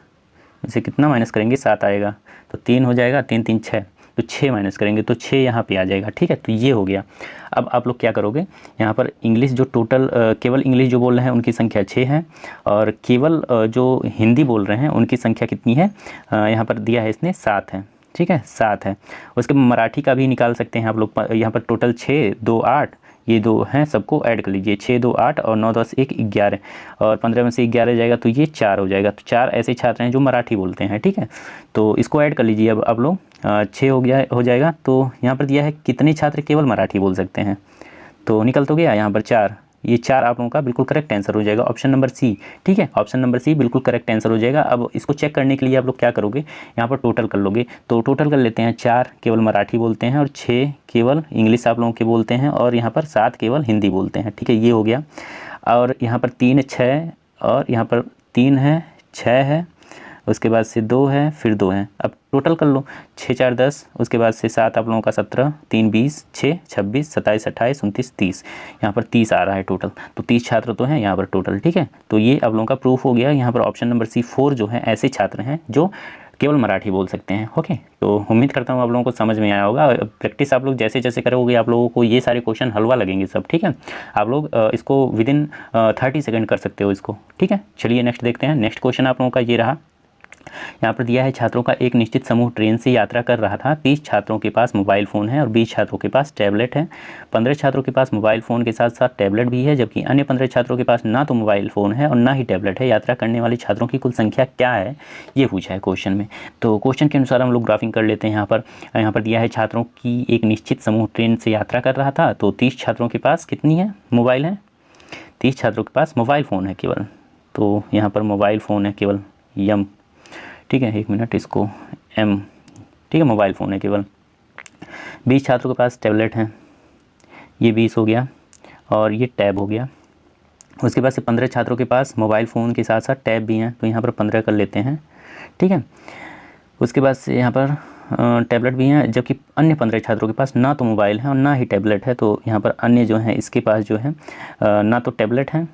A: में से कितना माइनस करेंगे, 7 आएगा, तो 3 हो जाएगा, 3 3 6, तो 6 माइनस करेंगे तो 6 यहाँ पे आ जाएगा, ठीक है। तो ये हो गया। अब आप लोग क्या करोगे, यहाँ पर इंग्लिश जो टोटल केवल इंग्लिश जो बोल रहे हैं उनकी संख्या 6 है, और केवल जो हिंदी बोल रहे हैं उनकी संख्या कितनी है, यहाँ पर दिया है इसने 7 है, ठीक है 7 है। उसके मराठी का भी निकाल सकते हैं आप लोग, यहाँ पर टोटल 6 2 8, ये 2 हैं, सबको ऐड कर लीजिए, 6 2 8 और 9 10 1 11, और 15 में से 11 जाएगा तो ये 4 हो जाएगा। तो 4 ऐसे छात्र हैं जो मराठी बोलते हैं, ठीक है। तो इसको ऐड कर लीजिए अब आप लोग, 6 हो जाएगा। तो यहाँ पर दिया है कितने छात्र केवल मराठी बोल सकते हैं, तो निकल तो गया यहाँ पर 4, ये 4 आप लोगों का बिल्कुल करेक्ट आंसर हो जाएगा, ऑप्शन नंबर सी, ठीक है। ऑप्शन नंबर सी बिल्कुल करेक्ट आंसर हो जाएगा। अब इसको चेक करने के लिए आप लोग क्या करोगे, यहाँ पर टोटल कर लोगे, तो टोटल कर लेते हैं, 4 केवल मराठी बोलते हैं और 6 केवल इंग्लिश आप लोगों के बोलते हैं, और यहाँ पर 7 केवल हिंदी बोलते हैं, ठीक है, ये हो गया। और यहाँ पर 3 6, और यहाँ पर 3 है, 6 है, उसके बाद से 2 है, फिर 2 है। अब टोटल कर लो, 6 4 10, उसके बाद से 7 आप लोगों का 17, 3 20, 6 26 27 28 29 30, यहाँ पर 30 आ रहा है टोटल। तो 30 छात्र तो हैं यहाँ पर टोटल, ठीक है। तो ये आप लोगों का प्रूफ हो गया। यहाँ पर ऑप्शन नंबर सी 4 जो है ऐसे छात्र हैं जो केवल मराठी बोल सकते हैं। ओके, तो उम्मीद करता हूँ आप लोगों को समझ में आया होगा। प्रैक्टिस आप लोग जैसे जैसे करोगे आप लोगों को ये सारे क्वेश्चन हलवा लगेंगे सब, ठीक है। आप लोग इसको विदिन 30 सेकेंड कर सकते हो इसको, ठीक है। चलिए नेक्स्ट देखते हैं। नेक्स्ट क्वेश्चन आप लोगों का ये रहा, यहाँ पर दिया है छात्रों का एक निश्चित समूह ट्रेन से यात्रा कर रहा था। 30 छात्रों के पास मोबाइल फ़ोन है और 20 छात्रों के पास टैबलेट है। 15 छात्रों के पास मोबाइल फ़ोन के साथ साथ टैबलेट भी है, जबकि अन्य 15 छात्रों के पास ना तो मोबाइल फ़ोन है और ना ही टैबलेट है। यात्रा करने वाले छात्रों की कुल संख्या क्या है, ये पूछा है क्वेश्चन में। तो क्वेश्चन के अनुसार हम लोग ग्राफिंग कर लेते हैं। यहाँ पर दिया है छात्रों की एक निश्चित समूह ट्रेन से यात्रा कर रहा था, तो 30 छात्रों के पास कितनी है, मोबाइल है, 30 छात्रों के पास मोबाइल फ़ोन है केवल। तो यहाँ पर मोबाइल फ़ोन है केवल यम, ठीक है, 1 मिनट, इसको एम, ठीक है, मोबाइल फ़ोन है केवल। 20 छात्रों के पास टैबलेट हैं, ये 20 हो गया, और ये टैब हो गया। उसके बाद से 15 छात्रों के पास मोबाइल फ़ोन के साथ साथ टैब भी हैं, तो यहाँ पर 15 कर लेते हैं, ठीक है। उसके बाद से यहाँ पर टैबलेट भी हैं, जबकि अन्य 15 छात्रों के पास ना तो मोबाइल है और ना ही टैबलेट है। तो यहाँ पर अन्य जो हैं इसके पास जो है ना तो टैबलेट है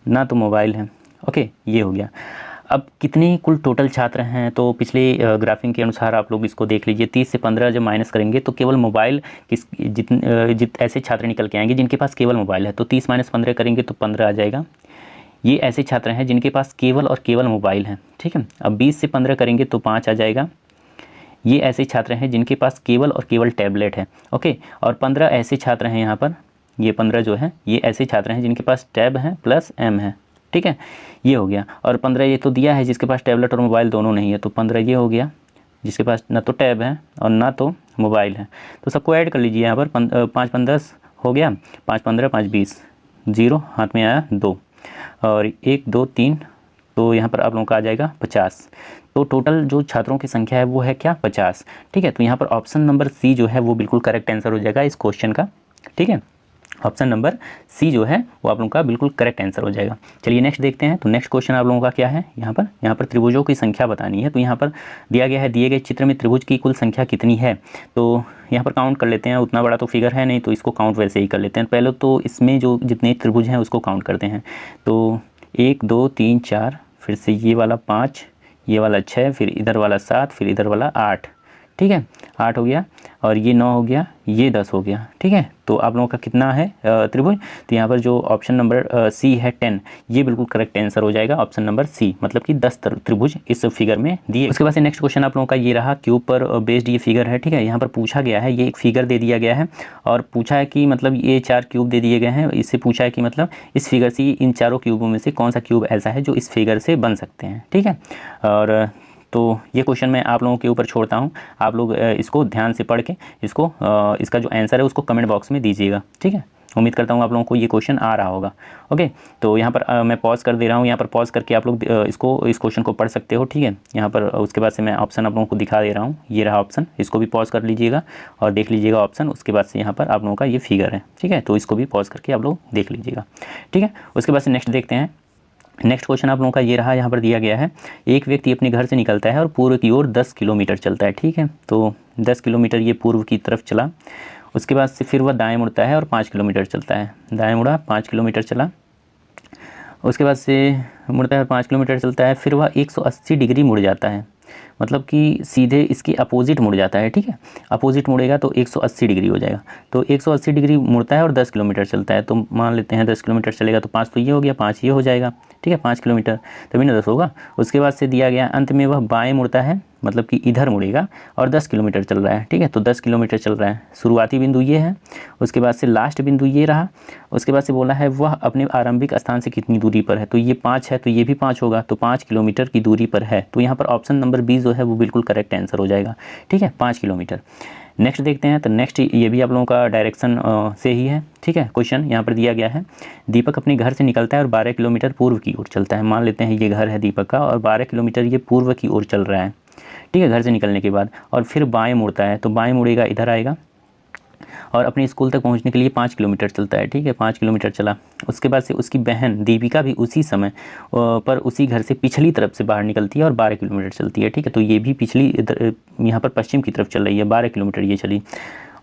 A: ना तो मोबाइल है। ओके, ये हो गया। अब कितने कुल टोटल छात्र हैं, तो पिछले ग्राफिंग के अनुसार आप लोग इसको देख लीजिए। 30 से 15 जब माइनस करेंगे तो केवल मोबाइल ऐसे छात्र निकल के आएंगे जिनके पास केवल मोबाइल है। तो 30 - 15 करेंगे तो 15 आ जाएगा। ये ऐसे छात्र हैं जिनके पास केवल और केवल मोबाइल है, ठीक है। अब 20 से 15 करेंगे तो 5 आ जाएगा। ये ऐसे छात्र हैं जिनके पास केवल और केवल टैबलेट है, ओके। और 15 ऐसे छात्र हैं यहाँ पर, ये 15 जो है ये ऐसे छात्र हैं जिनके पास टैब है प्लस एम है, ठीक है, ये हो गया। और 15 ये तो दिया है जिसके पास टैबलेट और मोबाइल दोनों नहीं है, तो 15 ये हो गया जिसके पास ना तो टैब है और ना तो मोबाइल है। तो सबको ऐड कर लीजिए यहाँ पर, 5 5 10 हो गया, 5 15 5 20, 0 हाथ में आया 2, और 1 2 3, तो यहाँ पर आप लोगों का आ जाएगा 50। तो टोटल जो छात्रों की संख्या है वो है क्या, 50, ठीक है। तो यहाँ पर ऑप्शन नंबर सी जो है वो बिल्कुल करेक्ट आंसर हो जाएगा इस क्वेश्चन का, ठीक है। ऑप्शन नंबर सी जो है वो आप लोगों का बिल्कुल करेक्ट आंसर हो जाएगा। चलिए नेक्स्ट देखते हैं। तो नेक्स्ट क्वेश्चन आप लोगों का क्या है, यहाँ पर त्रिभुजों की संख्या बतानी है। तो यहाँ पर दिया गया है, दिए गए चित्र में त्रिभुज की कुल संख्या कितनी है। तो यहाँ पर काउंट कर लेते हैं, उतना बड़ा तो फिगर है नहीं, तो इसको काउंट वैसे ही कर लेते हैं। पहले तो इसमें जो जितने त्रिभुज हैं उसको काउंट करते हैं। तो 1 2 3 4, फिर से ये वाला 5, ये वाला 6, फिर इधर वाला 7, फिर इधर वाला 8, ठीक है, 8 हो गया, और ये 9 हो गया, ये 10 हो गया, ठीक है। तो आप लोगों का कितना है त्रिभुज, तो यहाँ पर जो ऑप्शन नंबर सी है 10, ये बिल्कुल करेक्ट आंसर हो जाएगा, ऑप्शन नंबर सी, मतलब कि 10 त्रिभुज इस फिगर में दिए। उसके बाद से नेक्स्ट क्वेश्चन आप लोगों का ये रहा, क्यूब पर बेस्ड ये फिगर है, ठीक है। यहाँ पर पूछा गया है, ये एक फिगर दे दिया गया है और पूछा है कि मतलब ये 4 क्यूब दे दिए गए हैं। इससे पूछा है कि मतलब इस फिगर से इन चारों क्यूबों में से कौन सा क्यूब ऐसा है जो इस फिगर से बन सकते हैं, ठीक है। और तो ये क्वेश्चन मैं आप लोगों के ऊपर छोड़ता हूँ, आप लोग इसको ध्यान से पढ़ के इसको इसका जो आंसर है उसको कमेंट बॉक्स में दीजिएगा, ठीक है। उम्मीद करता हूँ आप लोगों को ये क्वेश्चन आ रहा होगा। ओके, तो यहाँ पर मैं पॉज कर दे रहा हूँ, यहाँ पर पॉज करके आप लोग इस क्वेश्चन को पढ़ सकते हो, ठीक है। यहाँ पर उसके बाद से मैं ऑप्शन आप लोगों को दिखा दे रहा हूँ, ये रहा ऑप्शन, इसको भी पॉज कर लीजिएगा और देख लीजिएगा ऑप्शन। उसके बाद से यहाँ पर आप लोगों का ये फिगर है, ठीक है, तो इसको भी पॉज करके आप लोग देख लीजिएगा, ठीक है। उसके बाद से नेक्स्ट देखते हैं। नेक्स्ट क्वेश्चन आप लोगों का ये रहा, यहाँ पर दिया गया है, एक व्यक्ति अपने घर से निकलता है और पूर्व की ओर 10 किलोमीटर चलता है, ठीक है। तो 10 किलोमीटर ये पूर्व की तरफ चला, उसके बाद से फिर वह दाएं मुड़ता है और 5 किलोमीटर चलता है, दाएं मुड़ा 5 किलोमीटर चला, उसके बाद से मुड़ता है और 5 किलोमीटर चलता है, फिर वह 180 डिग्री मुड़ जाता है, मतलब कि सीधे इसकी अपोजिट मुड़ जाता है, ठीक है। अपोजिट मुड़ेगा तो 180 डिग्री हो जाएगा, तो 180 डिग्री मुड़ता है और 10 किलोमीटर चलता है, तो मान लेते हैं 10 किलोमीटर चलेगा तो 5 तो ये हो गया, 5 ये हो जाएगा, ठीक है, 5 किलोमीटर तभी ना 10 होगा। उसके बाद से दिया गया अंत में वह बाएं मुड़ता है, मतलब कि इधर मुड़ेगा और 10 किलोमीटर चल रहा है, ठीक है। तो 10 किलोमीटर चल रहा है, शुरुआती बिंदु ये है, उसके बाद से लास्ट बिंदु ये रहा, उसके बाद से बोला है वह अपने आरंभिक स्थान से कितनी दूरी पर है, तो ये 5 है, तो ये भी 5 होगा, तो 5 किलोमीटर की दूरी पर है। तो यहाँ पर ऑप्शन नंबर बी जो है वो बिल्कुल करेक्ट आंसर हो जाएगा, ठीक है, 5 किलोमीटर। नेक्स्ट देखते हैं, तो नेक्स्ट ये भी आप लोगों का डायरेक्शन से ही है, ठीक है। क्वेश्चन यहाँ पर दिया गया है, दीपक अपने घर से निकलता है और 12 किलोमीटर पूर्व की ओर चलता है। मान लेते हैं ये घर है दीपक का और 12 किलोमीटर ये पूर्व की ओर चल रहा है, ठीक है, घर से निकलने के बाद, और फिर बाएं मुड़ता है, तो बाएं मुड़ेगा इधर आएगा और अपने स्कूल तक पहुंचने के लिए 5 किलोमीटर चलता है, ठीक है, 5 किलोमीटर चला। उसके बाद से उसकी बहन दीपिका भी उसी समय पर उसी घर से पिछली तरफ से बाहर निकलती है और 12 किलोमीटर चलती है, ठीक है। तो ये भी पिछली यहाँ पर पश्चिम की तरफ चल रही है, 12 किलोमीटर ये चली।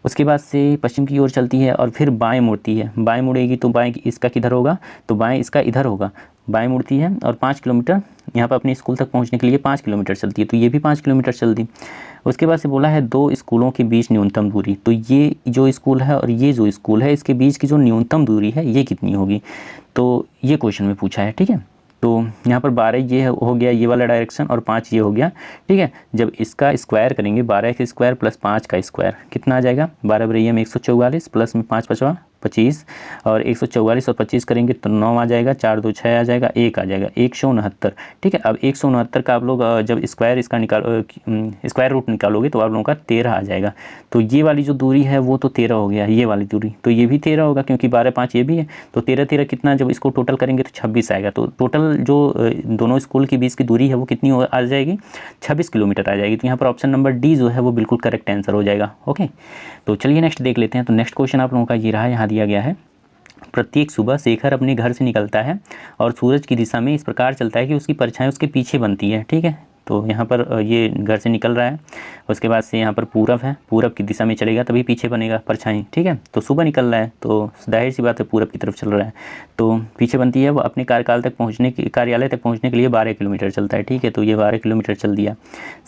A: उसके बाद से पश्चिम की ओर चलती है और फिर बाएं मुड़ती है, बाएं मुड़ेगी तो बाएं इसका किधर होगा, तो बाएं इसका इधर होगा, बाएं मुड़ती है और 5 किलोमीटर यहाँ पर अपने स्कूल तक पहुँचने के लिए 5 किलोमीटर चलती है, तो ये भी 5 किलोमीटर चलती। उसके बाद से बोला है 2 स्कूलों के बीच न्यूनतम दूरी, तो ये जो स्कूल है और ये जो स्कूल है इसके बीच की जो न्यूनतम दूरी है ये कितनी होगी, तो ये क्वेश्चन में पूछा है, ठीक है। तो यहाँ पर 12 ये हो गया ये वाला डायरेक्शन और 5 ये हो गया, ठीक है। जब इसका स्क्वायर करेंगे 12 का स्क्वायर प्लस 5 का स्क्वायर कितना आ जाएगा, 12 बरैया में 144 प्लस में 5 पचवा 25 और 144 और 25 करेंगे तो 9 आ जाएगा, 4 2 6 आ जाएगा, 1 आ जाएगा, 169, ठीक है। अब 169 का आप लोग जब स्क्वायर इसका स्क्वायर रूट निकालोगे तो आप लोगों का 13 आ जाएगा। तो ये वाली जो दूरी है वो तो 13 हो गया, ये वाली दूरी तो ये भी 13 होगा क्योंकि 12 5 ये भी है, तो 13 13 कितना, जब इसको टोटल करेंगे तो 26 आएगा। तो टोटल जो दोनों स्कूल के बीच की दूरी है वो कितनी आ जाएगी, 26 किलोमीटर आ जाएगी। तो यहाँ पर ऑप्शन नंबर डी जो है वो बिल्कुल करेक्ट आंसर हो जाएगा। ओके, तो चलिए नेक्स्ट देख लेते हैं। तो नेक्स्ट क्वेश्चन आप लोगों का ये रहा, यहाँ दिया गया है, प्रत्येक सुबह शेखर अपने घर से निकलता है और सूरज की दिशा में इस प्रकार चलता है कि उसकी परछाई उसके पीछे बनती है, ठीक है। तो यहाँ पर ये घर से निकल रहा है, उसके बाद से यहाँ पर पूरब है, पूरब की दिशा में चलेगा तभी पीछे बनेगा परछाई, ठीक है। तो सुबह निकल रहा है तो जाहिर सी बात है पूरब की तरफ चल रहा है तो पीछे बनती है। वो अपने कार्यालय तक पहुँचने के लिए 12 किलोमीटर चलता है, ठीक है। तो ये 12 किलोमीटर चल दिया।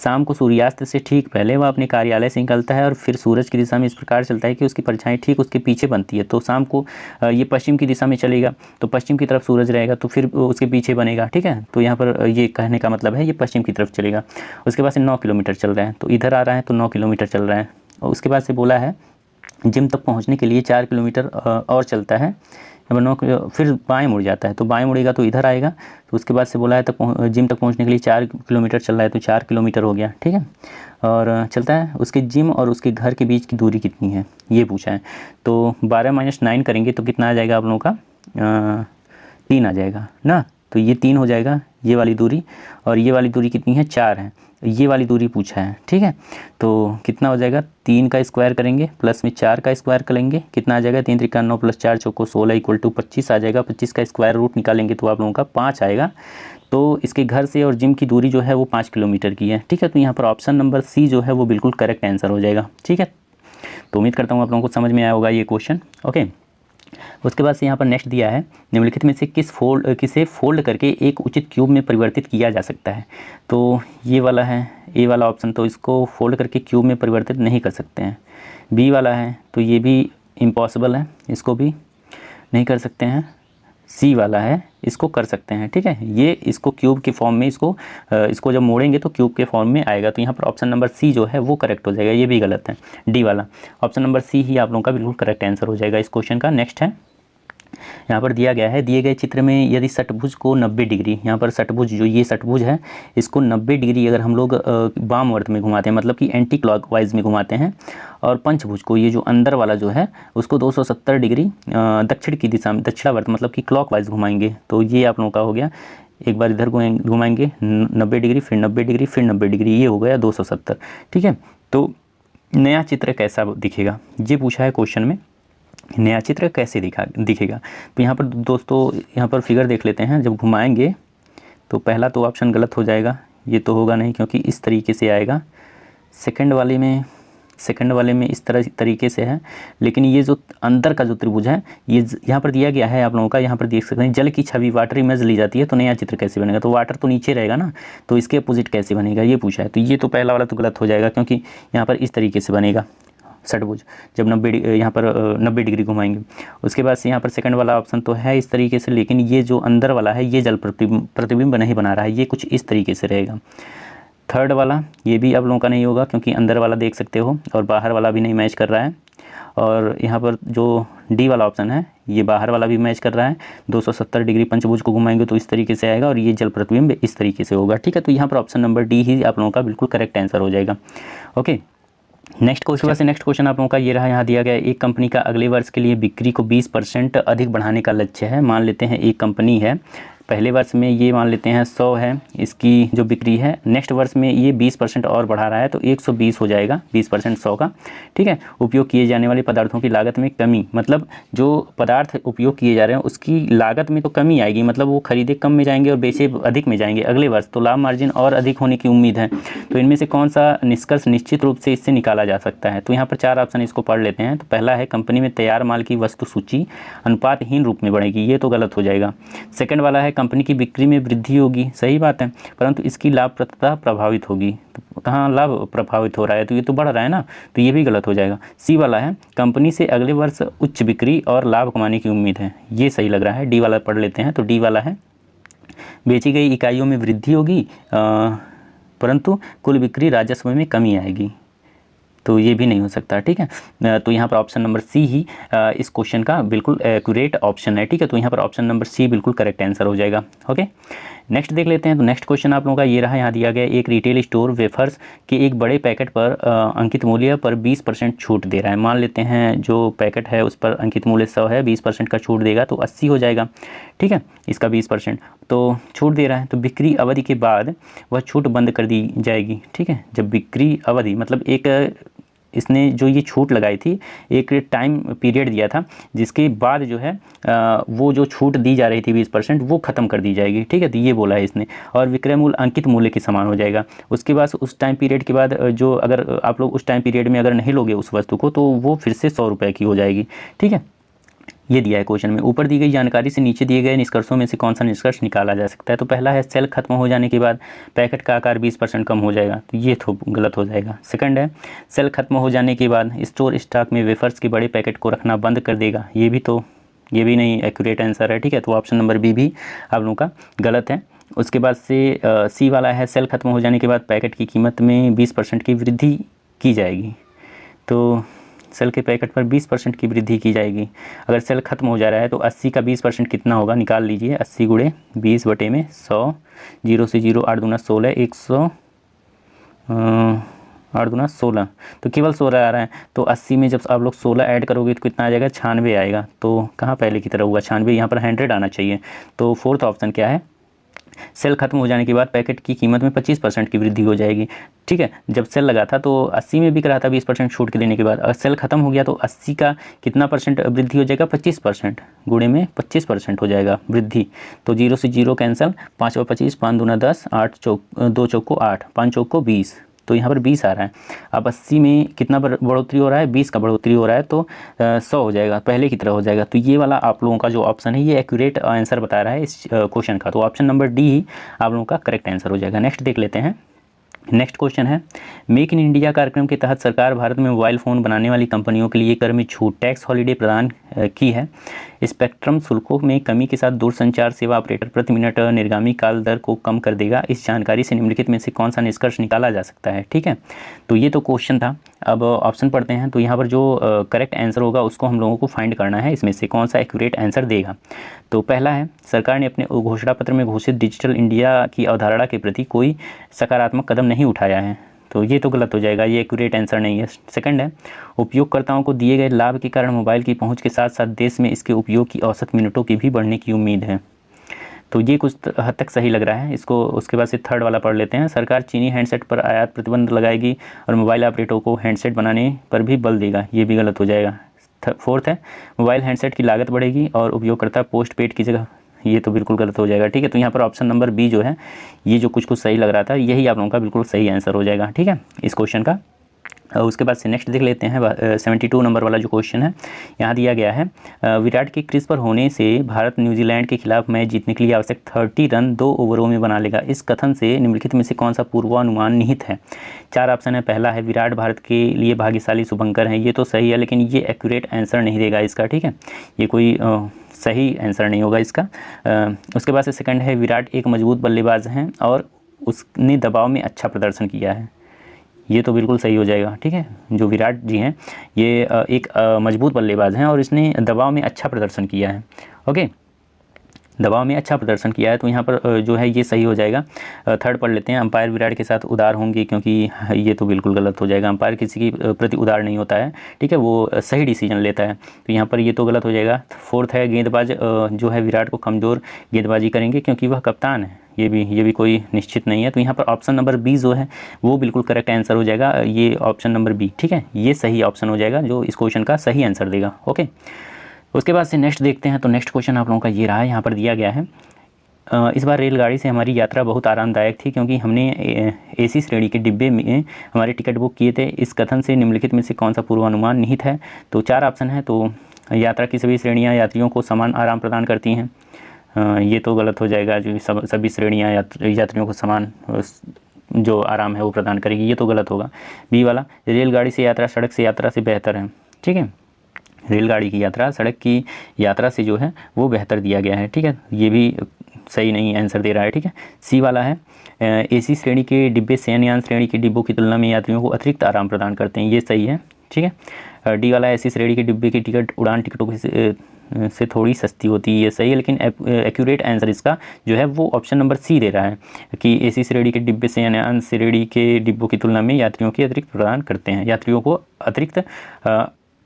A: शाम को सूर्यास्त से ठीक पहले वह अपने कार्यालय से निकलता है और फिर सूरज की दिशा में इस प्रकार चलता है कि उसकी परछाई ठीक उसके पीछे बनती है। तो शाम को ये पश्चिम की दिशा में चलेगा तो पश्चिम की तरफ सूरज रहेगा तो फिर उसके पीछे बनेगा, ठीक है। तो यहाँ पर ये कहने का मतलब है ये पश्चिम की तरफ चलेगा। उसके बाद से 9 किलोमीटर चल रहा है तो इधर आ रहा है तो 9 किलोमीटर चल रहा है। और उसके बाद से बोला है जिम तक पहुंचने के लिए 4 किलोमीटर और चलता है, 9 फिर बाएं मुड़ जाता है तो बाएं मुड़ेगा तो इधर आएगा। तो उसके बाद से बोला है तो जिम तक पहुंचने के लिए 4 किलोमीटर चल रहा है तो 4 किलोमीटर हो गया, ठीक है। और चलता है, उसके जिम और उसके घर के बीच की दूरी कितनी है ये पूछा है। तो 12 - 9 करेंगे तो कितना आ जाएगा आप लोगों का, 3 आ जाएगा ना। तो ये 3 हो जाएगा ये वाली दूरी, और ये वाली दूरी कितनी है, 4 है, ये वाली दूरी पूछा है, ठीक है। तो कितना हो जाएगा, 3 का स्क्वायर करेंगे प्लस में 4 का स्क्वायर करेंगे, कितना आ जाएगा, 3 त्रिका 9 प्लस 4 चौको 16 = 25 आ जाएगा। 25 का स्क्वायर रूट निकालेंगे तो आप लोगों का 5 आएगा। तो इसके घर से और जिम की दूरी जो है वो 5 किलोमीटर की है, ठीक है। तो यहाँ पर ऑप्शन नंबर सी जो है वो बिल्कुल करेक्ट आंसर हो जाएगा, ठीक है। तो उम्मीद करता हूँ आप लोगों को समझ में आया होगा ये क्वेश्चन। ओके, उसके बाद से यहाँ पर नेक्स्ट दिया है, निम्नलिखित में से किसे फोल्ड करके एक उचित क्यूब में परिवर्तित किया जा सकता है। तो ये वाला है ए वाला ऑप्शन, तो इसको फोल्ड करके क्यूब में परिवर्तित नहीं कर सकते हैं। बी वाला है तो ये भी इम्पॉसिबल है, इसको भी नहीं कर सकते हैं। सी वाला है इसको कर सकते हैं, ठीक है। ये इसको क्यूब के फॉर्म में इसको जब मोड़ेंगे तो क्यूब के फॉर्म में आएगा। तो यहाँ पर ऑप्शन नंबर सी जो है वो करेक्ट हो जाएगा, ये भी गलत है। डी वाला ऑप्शन नंबर सी ही आप लोगों का बिल्कुल करेक्ट आंसर हो जाएगा इस क्वेश्चन का। नेक्स्ट है, यहाँ पर दिया गया है, दिए गए चित्र में यदि षटभुज को 90 डिग्री, यहाँ पर षटभुज जो ये षटभुज है इसको 90 डिग्री अगर हम लोग वामवर्त में घुमाते हैं, मतलब कि एंटी क्लॉकवाइज में घुमाते हैं, और पंचभुज को ये जो अंदर वाला जो है उसको 270 डिग्री दक्षिण की दिशा में, दक्षिणावर्त मतलब कि क्लॉकवाइज घुमाएंगे, तो ये आप लोगों का हो गया। एक बार इधर घुमाएंगे 90 डिग्री, फिर 90 डिग्री, फिर 90 डिग्री, ये हो गया 270। ठीक है, तो नया चित्र कैसा दिखेगा ये पूछा है क्वेश्चन में, नया चित्र कैसे दिखेगा। तो यहाँ पर दोस्तों यहाँ पर फिगर देख लेते हैं, जब घुमाएंगे तो पहला तो ऑप्शन गलत हो जाएगा, ये तो होगा नहीं क्योंकि इस तरीके से आएगा। सेकंड वाले में इस तरीके से है, लेकिन ये जो अंदर का जो त्रिभुज है ये यहाँ पर दिया गया है आप लोगों का, यहाँ पर देख सकते हैं जल की छवि वाटर इमेज ली जाती है, तो नया चित्र कैसे बनेगा, तो वाटर तो नीचे रहेगा ना, तो इसके अपोजिट कैसे बनेगा ये पूछा है। तो ये तो पहला वाला तो गलत हो जाएगा क्योंकि यहाँ पर इस तरीके से बनेगा षटभुज, जब 90 डिग्री घुमाएंगे। उसके बाद से यहाँ पर सेकंड वाला ऑप्शन तो है इस तरीके से, लेकिन ये जो अंदर वाला है ये जल प्रतिबिंब नहीं बना रहा है, ये कुछ इस तरीके से रहेगा। थर्ड वाला ये भी आप लोगों का नहीं होगा क्योंकि अंदर वाला देख सकते हो और बाहर वाला भी नहीं मैच कर रहा है। और यहाँ पर जो डी वाला ऑप्शन है ये बाहर वाला भी मैच कर रहा है, 270 डिग्री पंचभुज को घुमाएंगे तो इस तरीके से आएगा और ये जल प्रतिबिंब इस तरीके से होगा। ठीक है, तो यहाँ पर ऑप्शन नंबर डी ही आप लोगों का बिल्कुल करेक्ट आंसर हो जाएगा। ओके, नेक्स्ट क्वेश्चन आप लोगों का ये रहा, यहाँ दिया गया एक कंपनी का अगले वर्ष के लिए बिक्री को 20% अधिक बढ़ाने का लक्ष्य है। मान लेते हैं एक कंपनी है, पहले वर्ष में ये मान लेते हैं 100 है इसकी जो बिक्री है, नेक्स्ट वर्ष में ये 20% और बढ़ा रहा है तो 120 हो जाएगा, 20% 100 का। ठीक है, उपयोग किए जाने वाले पदार्थों की लागत में कमी, मतलब जो पदार्थ उपयोग किए जा रहे हैं उसकी लागत में तो कमी आएगी, मतलब वो खरीदे कम में जाएंगे और बेचे अधिक में जाएंगे अगले वर्ष, तो लाभ मार्जिन और अधिक होने की उम्मीद है। तो इनमें से कौन सा निष्कर्ष निश्चित रूप से इससे निकाला जा सकता है। तो यहाँ पर 4 ऑप्शन इसको पढ़ लेते हैं। तो पहला है कंपनी में तैयार माल की वस्तु सूची अनुपातहीन रूप में बढ़ेगी, ये तो गलत हो जाएगा। सेकंड वाला है कंपनी की बिक्री में वृद्धि होगी, सही बात है, परंतु इसकी लाभप्रदता प्रभावित होगी, तो कहाँ लाभ प्रभावित हो रहा है, तो ये तो बढ़ रहा है ना, तो ये भी गलत हो जाएगा। सी वाला है कंपनी से अगले वर्ष उच्च बिक्री और लाभ कमाने की उम्मीद है, ये सही लग रहा है। डी वाला पढ़ लेते हैं। तो डी वाला है बेची गई इकाइयों में वृद्धि होगी परंतु कुल बिक्री राजस्व में कमी आएगी, तो ये भी नहीं हो सकता। ठीक है, तो यहाँ पर ऑप्शन नंबर सी ही इस क्वेश्चन का बिल्कुल एक्यूरेट ऑप्शन है। ठीक है, तो यहाँ पर ऑप्शन नंबर सी बिल्कुल करेक्ट आंसर हो जाएगा। ओके, नेक्स्ट देख लेते हैं। तो नेक्स्ट क्वेश्चन आप लोगों का ये रहा, यहाँ दिया गया एक रिटेल स्टोर वेफर्स के एक बड़े पैकेट पर अंकित मूल्य पर 20% छूट दे रहा है। मान लेते हैं जो पैकेट है उस पर अंकित मूल्य 100 है, 20% का छूट देगा तो 80 हो जाएगा। ठीक है, इसका 20% तो छूट दे रहा है, तो बिक्री अवधि के बाद वह छूट बंद कर दी जाएगी। ठीक है, जब बिक्री अवधि मतलब एक इसने जो ये छूट लगाई थी एक टाइम पीरियड दिया था जिसके बाद जो है वो जो छूट दी जा रही थी 20% वो ख़त्म कर दी जाएगी। ठीक है, तो ये बोला है इसने, और विक्रय मूल्य अंकित मूल्य के समान हो जाएगा। उसके बाद उस टाइम पीरियड के बाद जो अगर आप लोग उस टाइम पीरियड में अगर नहीं लोगे उस वस्तु को तो वो फिर से 100 रुपये की हो जाएगी। ठीक है, ये दिया है क्वेश्चन में। ऊपर दी गई जानकारी से नीचे दिए गए निष्कर्षों में से कौन सा निष्कर्ष निकाला जा सकता है। तो पहला है सेल खत्म हो जाने के बाद पैकेट का आकार 20% कम हो जाएगा, तो ये तो गलत हो जाएगा। सेकंड है सेल खत्म हो जाने के बाद स्टोर स्टॉक में वेफर्स के बड़े पैकेट को रखना बंद कर देगा, ये भी नहीं एक्यूरेट आंसर है। ठीक है, तो ऑप्शन नंबर बी भी आप लोगों का गलत है। उसके बाद से सी वाला है सेल खत्म हो जाने के बाद पैकेट की कीमत में 20% की वृद्धि की जाएगी, तो सेल के पैकेट पर 20% की वृद्धि की जाएगी। अगर सेल खत्म हो जा रहा है तो 80 का 20% कितना होगा, निकाल लीजिए। 80 गुणे 20 बटे में 100, 0 से 0 8 दूना 16, 100 8 दूना 16, तो केवल 16 आ रहा है। तो 80 में जब आप लोग 16 ऐड करोगे तो कितना आ जाएगा, 96 आएगा। तो कहाँ पहले की तरह हुआ 96, यहाँ पर 100 आना चाहिए। तो फोर्थ ऑप्शन क्या है, सेल खत्म हो जाने के बाद पैकेट की कीमत में 25% की वृद्धि हो जाएगी। ठीक है, जब सेल लगा था तो 80 में बिक रहा था 20% छूट के देने के बाद, अगर सेल खत्म हो गया तो 80 का कितना परसेंट वृद्धि हो जाएगा, 25%, गुणे में 25% हो जाएगा वृद्धि। तो 0 से 0 कैंसिल, 5 और 25, 5 दूना 10, 8 चौक 2 चौक को 8, 5 चौक को 20, तो यहाँ पर 20 आ रहा है। अब 80 में कितना बढ़ोतरी हो रहा है, 20 का बढ़ोतरी हो रहा है, तो 100 हो जाएगा, पहले की तरह हो जाएगा। तो ये वाला आप लोगों का जो ऑप्शन है ये एक्यूरेट आंसर बता रहा है इस क्वेश्चन का, तो ऑप्शन नंबर डी ही आप लोगों का करेक्ट आंसर हो जाएगा। नेक्स्ट देख लेते हैं। नेक्स्ट क्वेश्चन है मेक इन इंडिया कार्यक्रम के तहत सरकार भारत में मोबाइल फ़ोन बनाने वाली कंपनियों के लिए कर में छूट टैक्स हॉलीडे प्रदान की है। स्पेक्ट्रम शुल्कों में कमी के साथ दूरसंचार सेवा ऑपरेटर प्रति मिनट निर्गमी काल दर को कम कर देगा। इस जानकारी से निम्नलिखित में से कौन सा निष्कर्ष निकाला जा सकता है। ठीक है, तो ये तो क्वेश्चन था अब ऑप्शन पढ़ते हैं, तो यहाँ पर जो करेक्ट आंसर होगा उसको हम लोगों को फाइंड करना है, इसमें से कौन सा एक्यूरेट आंसर देगा। तो पहला है, सरकार ने अपने घोषणा पत्र में घोषित डिजिटल इंडिया की अवधारणा के प्रति कोई सकारात्मक कदम नहीं उठाया है। तो ये तो गलत हो जाएगा, ये एक्यूरेट आंसर नहीं है। सेकंड है, उपयोगकर्ताओं को दिए गए लाभ के कारण मोबाइल की पहुंच के साथ साथ देश में इसके उपयोग की औसत मिनटों की भी बढ़ने की उम्मीद है। तो ये कुछ हद तक सही लग रहा है इसको। उसके बाद से थर्ड वाला पढ़ लेते हैं, सरकार चीनी हैंडसेट पर आयात प्रतिबंध लगाएगी और मोबाइल ऑपरेटरों को हैंडसेट बनाने पर भी बल देगा। ये भी गलत हो जाएगा। फोर्थ है, मोबाइल हैंडसेट की लागत बढ़ेगी और उपयोगकर्ता पोस्ट पेड की जगह। ये तो बिल्कुल गलत हो जाएगा। ठीक है, तो यहाँ पर ऑप्शन नंबर बी जो है, ये जो कुछ सही लग रहा था, यही आप लोगों का बिल्कुल सही आंसर हो जाएगा। ठीक है, इस क्वेश्चन का। उसके बाद से नेक्स्ट देख लेते हैं 72 नंबर वाला जो क्वेश्चन है, यहाँ दिया गया है, विराट के क्रीज पर होने से भारत न्यूजीलैंड के खिलाफ मैच जीतने के लिए आवश्यक 30 रन 2 ओवरों में बना लेगा। इस कथन से निम्नलिखित में से कौन सा पूर्वानुमान निहित है। 4 ऑप्शन है। पहला है, विराट भारत के लिए भाग्यशाली शुभंकर है। ये तो सही है, लेकिन ये एक्यूरेट आंसर नहीं देगा इसका। ठीक है, ये कोई सही आंसर नहीं होगा इसका। उसके बाद से सेकंड है, विराट एक मजबूत बल्लेबाज हैं और उसने दबाव में अच्छा प्रदर्शन किया है। ये तो बिल्कुल सही हो जाएगा। ठीक है, जो विराट जी हैं ये एक मजबूत बल्लेबाज हैं और इसने दबाव में अच्छा प्रदर्शन किया है। ओके, दबाव में अच्छा प्रदर्शन किया है, तो यहाँ पर जो है ये सही हो जाएगा। थर्ड पढ़ लेते हैं, अंपायर विराट के साथ उदार होंगे, क्योंकि ये तो बिल्कुल गलत हो जाएगा। अंपायर किसी की प्रति उदार नहीं होता है। ठीक है, वो सही डिसीजन लेता है, तो यहाँ पर ये तो गलत हो जाएगा। फोर्थ है, गेंदबाज जो है विराट को कमज़ोर गेंदबाजी करेंगे क्योंकि वह कप्तान है। ये भी कोई निश्चित नहीं है, तो यहाँ पर ऑप्शन नंबर बी जो है वो बिल्कुल करेक्ट आंसर हो जाएगा। ये ऑप्शन नंबर बी, ठीक है, ये सही ऑप्शन हो जाएगा जो इस क्वेश्चन का सही आंसर देगा। ओके, उसके बाद से नेक्स्ट देखते हैं। तो नेक्स्ट क्वेश्चन आप लोगों का ये रहा है, यहाँ पर दिया गया है, इस बार रेलगाड़ी से हमारी यात्रा बहुत आरामदायक थी क्योंकि हमने एसी श्रेणी के डिब्बे में हमारे टिकट बुक किए थे। इस कथन से निम्नलिखित में से कौन सा पूर्वानुमान निहित है। तो 4 ऑप्शन है। तो यात्रा की सभी श्रेणियाँ यात्रियों को समान आराम प्रदान करती हैं। ये तो गलत हो जाएगा, जो सभी श्रेणियाँ यात्रियों को समान जो आराम है वो प्रदान करेगी। ये तो गलत होगा। बी वाला, रेलगाड़ी से यात्रा सड़क से यात्रा से बेहतर है। ठीक है, रेलगाड़ी की यात्रा सड़क की यात्रा से जो है वो बेहतर दिया गया है। ठीक है, ये भी सही नहीं आंसर दे रहा है। ठीक है, सी वाला है, एसी श्रेणी के डिब्बे शयनयान श्रेणी के डिब्बों की तुलना में यात्रियों को अतिरिक्त आराम प्रदान करते हैं। ये सही है। ठीक है, डी वाला, एसी श्रेणी के डिब्बे की टिकट उड़ान टिकटों से थोड़ी सस्ती होती है। ये सही है, लेकिन एक्यूरेट आंसर इसका जो है वो ऑप्शन नंबर सी दे रहा है कि एसी श्रेणी के डिब्बे शयनयान श्रेणी के डिब्बों की तुलना में यात्रियों को अतिरिक्त प्रदान करते हैं, यात्रियों को अतिरिक्त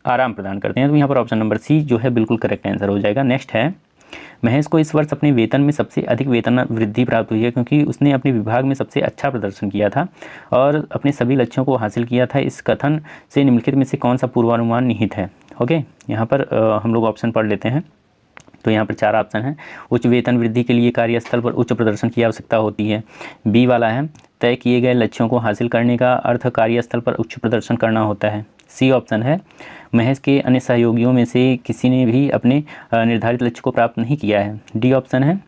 A: आराम प्रदान करते हैं। तो यहाँ पर ऑप्शन नंबर सी जो है बिल्कुल करेक्ट आंसर हो जाएगा। नेक्स्ट है, महेश को इस वर्ष अपने वेतन में सबसे अधिक वेतन वृद्धि प्राप्त हुई है क्योंकि उसने अपने विभाग में सबसे अच्छा प्रदर्शन किया था और अपने सभी लक्ष्यों को हासिल किया था। इस कथन से निम्नलिखित में से कौन सा पूर्वानुमान निहित है। ओके, यहाँ पर हम लोग ऑप्शन पढ़ लेते हैं। तो यहाँ पर 4 ऑप्शन हैं। उच्च वेतन वृद्धि के लिए कार्यस्थल पर उच्च प्रदर्शन की आवश्यकता होती है। बी वाला है, तय किए गए लक्ष्यों को हासिल करने का अर्थ कार्यस्थल पर उच्च प्रदर्शन करना होता है। सी ऑप्शन है, महेश के अन्य सहयोगियों में से किसी ने भी अपने निर्धारित लक्ष्य को प्राप्त नहीं किया है। डी ऑप्शन है,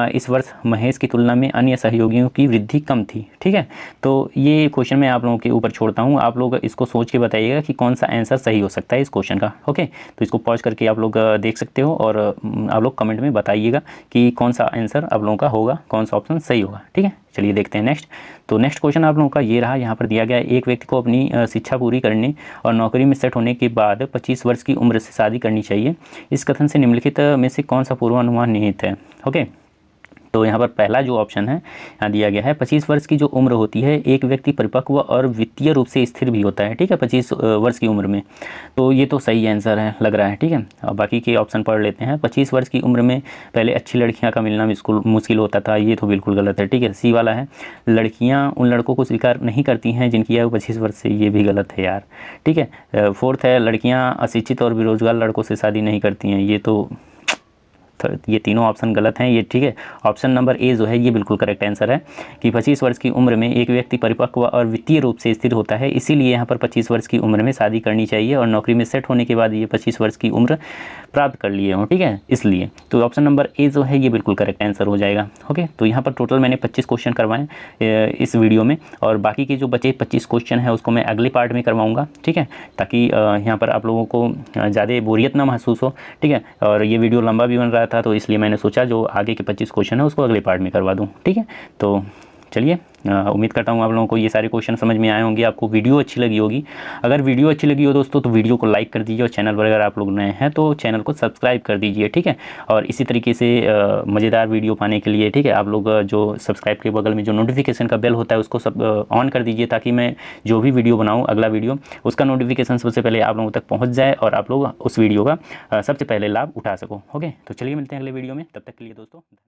A: इस वर्ष महेश की तुलना में अन्य सहयोगियों की वृद्धि कम थी। ठीक है, तो ये क्वेश्चन मैं आप लोगों के ऊपर छोड़ता हूँ, आप लोग इसको सोच के बताइएगा कि कौन सा आंसर सही हो सकता है इस क्वेश्चन का। ओके, तो इसको पॉज करके आप लोग देख सकते हो और आप लोग कमेंट में बताइएगा कि कौन सा आंसर आप लोगों का होगा, कौन सा ऑप्शन सही होगा। ठीक है, चलिए देखते हैं नेक्स्ट। तो नेक्स्ट क्वेश्चन आप लोगों का ये रहा, यहाँ पर दिया गया, एक व्यक्ति को अपनी शिक्षा पूरी करने और नौकरी में सेट होने के बाद 25 वर्ष की उम्र से शादी करनी चाहिए। इस कथन से निम्नलिखित में से कौन सा पूर्वानुमान निहित है। ओके, तो यहाँ पर पहला जो ऑप्शन है यहाँ दिया गया है, 25 वर्ष की जो उम्र होती है एक व्यक्ति परिपक्व और वित्तीय रूप से स्थिर भी होता है। ठीक है, 25 वर्ष की उम्र में, तो ये तो सही आंसर है लग रहा है। ठीक है, और बाकी के ऑप्शन पढ़ लेते हैं। 25 वर्ष की उम्र में पहले अच्छी लड़कियाँ का मिलना मुश्किल होता था। ये तो बिल्कुल गलत है। ठीक है, सी वाला है, लड़कियाँ उन लड़कों को स्वीकार नहीं करती हैं जिनकी आयु 25 वर्ष से। ये भी गलत है यार। ठीक है, फोर्थ है, लड़कियाँ अशिक्षित और बेरोजगार लड़कों से शादी नहीं करती हैं। ये तीनों ऑप्शन गलत हैं ये। ठीक है, ऑप्शन नंबर ए जो है ये बिल्कुल करेक्ट आंसर है कि 25 वर्ष की उम्र में एक व्यक्ति परिपक्व और वित्तीय रूप से स्थिर होता है, इसीलिए यहाँ पर 25 वर्ष की उम्र में शादी करनी चाहिए और नौकरी में सेट होने के बाद ये 25 वर्ष की उम्र प्राप्त कर लिए हों। ठीक है, इसलिए तो ऑप्शन नंबर ए जो है ये बिल्कुल करेक्ट आंसर हो जाएगा। ओके, तो यहाँ पर टोटल मैंने 25 क्वेश्चन करवाएं इस वीडियो में, और बाकी के जो बचे 25 क्वेश्चन है उसको मैं अगले पार्ट में करवाऊँगा। ठीक है, ताकि यहाँ पर आप लोगों को ज़्यादा बोरियत ना महसूस हो। ठीक है, और ये वीडियो लंबा भी बन रहा था तो इसलिए मैंने सोचा जो आगे के 25 क्वेश्चन है उसको अगले पार्ट में करवा दूँ। ठीक है, तो चलिए उम्मीद करता हूँ आप लोगों को ये सारे क्वेश्चन समझ में आए होंगे, आपको वीडियो अच्छी लगी होगी। अगर वीडियो अच्छी लगी हो दोस्तों तो वीडियो को लाइक कर दीजिए, और चैनल पर अगर आप लोग नए हैं तो चैनल को सब्सक्राइब कर दीजिए, ठीक है। और इसी तरीके से मज़ेदार वीडियो पाने के लिए, ठीक है, आप लोग जो सब्सक्राइब के बगल में जो नोटिफिकेशन का बेल होता है उसको सब ऑन कर दीजिए, ताकि मैं जो भी वीडियो बनाऊँ अगला वीडियो उसका नोटिफिकेशन सबसे पहले आप लोगों तक पहुँच जाए और आप लोग उस वीडियो का सबसे पहले लाभ उठा सको। ओके, तो चलिए मिलते हैं अगले वीडियो में, तब तक के लिए दोस्तों।